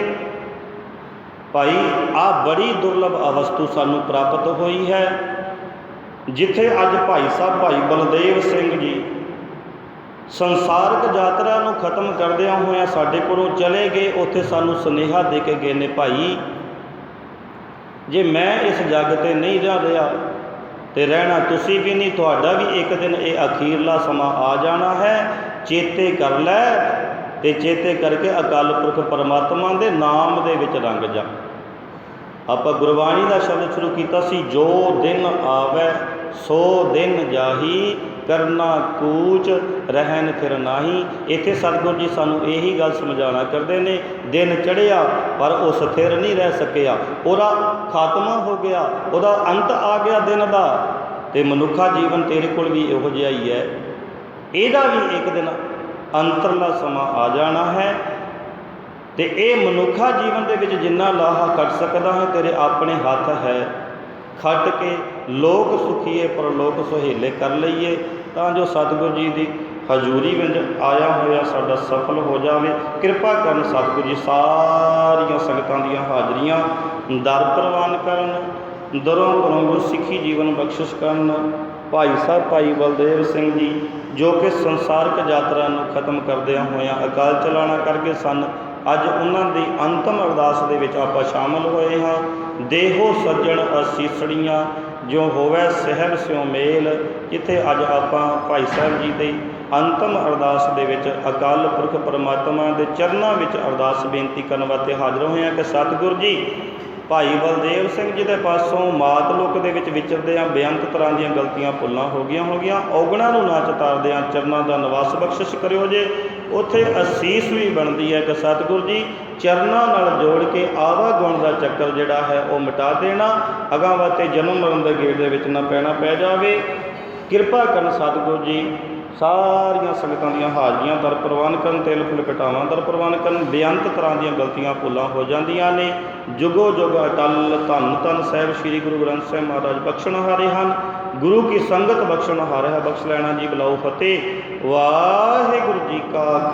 ਭਾਈ ਆਹ ਬੜੀ ਦੁਰਲਭ ਅਵਸਤੂ ਸਾਨੂੰ ਪ੍ਰਾਪਤ ਹੋਈ ਹੈ, ਜਿੱਥੇ ਅੱਜ ਭਾਈ ਸਾਹਿਬ ਭਾਈ ਬਲਦੇਵ ਸਿੰਘ ਜੀ ਸੰਸਾਰਕ ਯਾਤਰਾ ਨੂੰ ਖਤਮ ਕਰਦਿਆਂ ਹੋਇਆਂ ਸਾਡੇ ਕੋਲੋਂ ਚਲੇ ਗਏ। ਉੱਥੇ ਸਾਨੂੰ ਸੁਨੇਹਾ ਦੇ ਕੇ ਗਏ ਨੇ, ਭਾਈ ਜੇ ਮੈਂ ਇਸ ਜੱਗ 'ਤੇ ਨਹੀਂ ਰਿਹਾ ਤੇ ਰਹਿਣਾ ਤੁਸੀਂ ਵੀ ਨਹੀਂ, ਤੁਹਾਡਾ ਵੀ ਇੱਕ ਦਿਨ ਇਹ ਅਖੀਰਲਾ ਸਮਾਂ ਆ ਜਾਣਾ ਹੈ। ਚੇਤੇ ਕਰ ਲੈ ਤੇ ਚੇਤੇ ਕਰਕੇ ਅਕਾਲ ਪੁਰਖ ਪਰਮਾਤਮਾ ਦੇ ਨਾਮ ਦੇ ਵਿੱਚ ਰੰਗ ਜਾ। ਆਪਾਂ ਗੁਰਬਾਣੀ ਦਾ ਸ਼ਬਦ ਸ਼ੁਰੂ ਕੀਤਾ ਸੀ, ਜੋ ਦਿਨ ਆਵੈ ਸੋ ਦਿਨ ਜਾਹੀ, ਕਰਨਾ ਕੂਚ ਰਹਿਣ ਫਿਰ ਨਾਹੀ। ਇੱਥੇ ਸਤਿਗੁਰੂ ਜੀ ਸਾਨੂੰ ਇਹੀ ਗੱਲ ਸਮਝਾਉਣਾ ਕਰਦੇ ਨੇ, ਦਿਨ ਚੜ੍ਹਿਆ ਪਰ ਉਹ ਸਥਿਰ ਨਹੀਂ ਰਹਿ ਸਕਿਆ, ਉਹਦਾ ਖਾਤਮਾ ਹੋ ਗਿਆ, ਉਹਦਾ ਅੰਤ ਆ ਗਿਆ ਦਿਨ ਦਾ। ਤੇ ਮਨੁੱਖਾ ਜੀਵਨ ਤੇਰੇ ਕੋਲ ਵੀ ਇਹੋ ਜਿਹਾ ਹੀ ਹੈ, ਇਹਦਾ ਵੀ ਇੱਕ ਦਿਨ ਅੰਤਰਲਾ ਸਮਾਂ ਆ ਜਾਣਾ ਹੈ। ਤੇ ਇਹ ਮਨੁੱਖਾ ਜੀਵਨ ਦੇ ਵਿੱਚ ਜਿੰਨਾ ਲਾਹਾ ਕੱਢ ਸਕਦਾ ਹੈ ਤੇਰੇ ਆਪਣੇ ਹੱਥ ਹੈ। ਖੱਟ ਕੇ ਲੋਕ ਸੁਖੀਏ ਪਰ ਲੋਕ ਸੁਹੇਲੇ ਕਰ ਲਈਏ, ਤਾਂ ਜੋ ਸਤਿਗੁਰੂ ਜੀ ਦੀ ਹਜ਼ੂਰੀ ਵਿੱਚ ਆਇਆ ਹੋਇਆ ਸਾਡਾ ਸਫਲ ਹੋ ਜਾਵੇ। ਕਿਰਪਾ ਕਰਨ ਸਤਿਗੁਰੂ ਜੀ ਸਾਰੀਆਂ ਸੰਗਤਾਂ ਦੀਆਂ ਹਾਜ਼ਰੀਆਂ ਦਰ ਪ੍ਰਵਾਨ ਕਰਨ, ਦਰੋਂ ਘਰੋਂ ਗੁਰਸਿੱਖੀ ਜੀਵਨ ਬਖਸ਼ਿਸ਼ ਕਰਨ। ਭਾਈ ਸਾਹਿਬ ਭਾਈ ਬਲਦੇਵ ਸਿੰਘ ਜੀ ਜੋ ਕਿ ਸੰਸਾਰਕ ਯਾਤਰਾ ਨੂੰ ਖਤਮ ਕਰਦਿਆਂ ਹੋਇਆਂ ਅਕਾਲ ਚਲਾਣਾ ਕਰ ਗਏ ਸਨ, ਅੱਜ ਉਹਨਾਂ ਦੀ ਅੰਤਮ ਅਰਦਾਸ ਦੇ ਵਿੱਚ ਆਪਾਂ ਸ਼ਾਮਲ ਹੋਏ ਹਾਂ। ਦੇਹੋ ਸੱਜਣ ਅਸੀਸੜੀਆਂ ਜੋ ਹੋਵੇ ਸਹਿਬ ਸਿਉ ਮੇਲ, ਜਿੱਥੇ ਅੱਜ ਆਪਾਂ ਭਾਈ ਸਾਹਿਬ ਜੀ ਦੀ ਅੰਤਮ ਅਰਦਾਸ ਦੇ ਵਿੱਚ ਅਕਾਲ ਪੁਰਖ ਪਰਮਾਤਮਾ ਦੇ ਚਰਨਾਂ ਵਿੱਚ ਅਰਦਾਸ ਬੇਨਤੀ ਕਰਨ ਵਾਸਤੇ ਹਾਜ਼ਰ ਹੋਏ ਹਾਂ ਕਿ ਸਤਿਗੁਰੂ ਜੀ ਭਾਈ ਬਲਦੇਵ ਸਿੰਘ ਜੀ ਦੇ ਪਾਸੋਂ ਮਾਤ ਲੋਕ ਦੇ ਵਿੱਚ ਵਿਚਰਦਿਆਂ ਬੇਅੰਤ ਤਰ੍ਹਾਂ ਦੀਆਂ ਗਲਤੀਆਂ ਭੁੱਲਾਂ ਹੋ ਗਈਆਂ ਔਗਣਾਂ ਨੂੰ ਨਾ ਚਤਾਰਦਿਆਂ ਚਰਨਾਂ ਦਾ ਨਿਵਾਸ ਬਖਸ਼ਿਸ਼ ਕਰਿਓ ਜੇ। ਉੱਥੇ ਅਸੀਸ ਵੀ ਬਣਦੀ ਹੈ ਕਿ ਸਤਿਗੁਰੂ ਜੀ ਚਰਨਾਂ ਨਾਲ ਜੋੜ ਕੇ ਆਵਾਗੁਣ ਦਾ ਚੱਕਰ ਜਿਹੜਾ ਹੈ ਉਹ ਮਿਟਾ ਦੇਣਾ, ਅਗਾਂਹ ਵਾਸਤੇ ਜਨਮ ਮਰਨ ਦੇ ਗੇੜ ਦੇ ਵਿੱਚ ਨਾ ਪੈਣਾ ਪੈ ਜਾਵੇ। ਕਿਰਪਾ ਕਰਨ ਸਤਿਗੁਰੂ ਜੀ, ਸਾਰੀਆਂ ਸੰਗਤਾਂ ਦੀਆਂ ਹਾਜ਼ਰੀਆਂ ਦਰ ਪ੍ਰਵਾਨ ਕਰਨ, ਤਿਲ ਫੁੱਲ ਕਟਾਵਾਂ ਦਰ ਪ੍ਰਵਾਨ ਕਰਨ। ਬੇਅੰਤ ਤਰ੍ਹਾਂ ਦੀਆਂ ਗਲਤੀਆਂ ਭੁੱਲਾਂ ਹੋ ਜਾਂਦੀਆਂ ਨੇ। ਜੁਗੋ ਜੁਗ ਅਟਲ ਧੰਨ ਧੰਨ ਸਾਹਿਬ ਸ੍ਰੀ ਗੁਰੂ ਗ੍ਰੰਥ ਸਾਹਿਬ ਮਹਾਰਾਜ ਬਖਸ਼ਣਹਾਰੇ ਹਨ। ਗੁਰੂ ਕੀ ਸੰਗਤ ਬਖਸ਼ਣਹਾਰੇ ਹੈ। ਬਖਸ਼ ਲੈਣਾ ਜੀ। ਬੁਲਾਓ ਫਤਿਹ। ਵਾਹਿਗੁਰੂ ਜੀ ਕਾ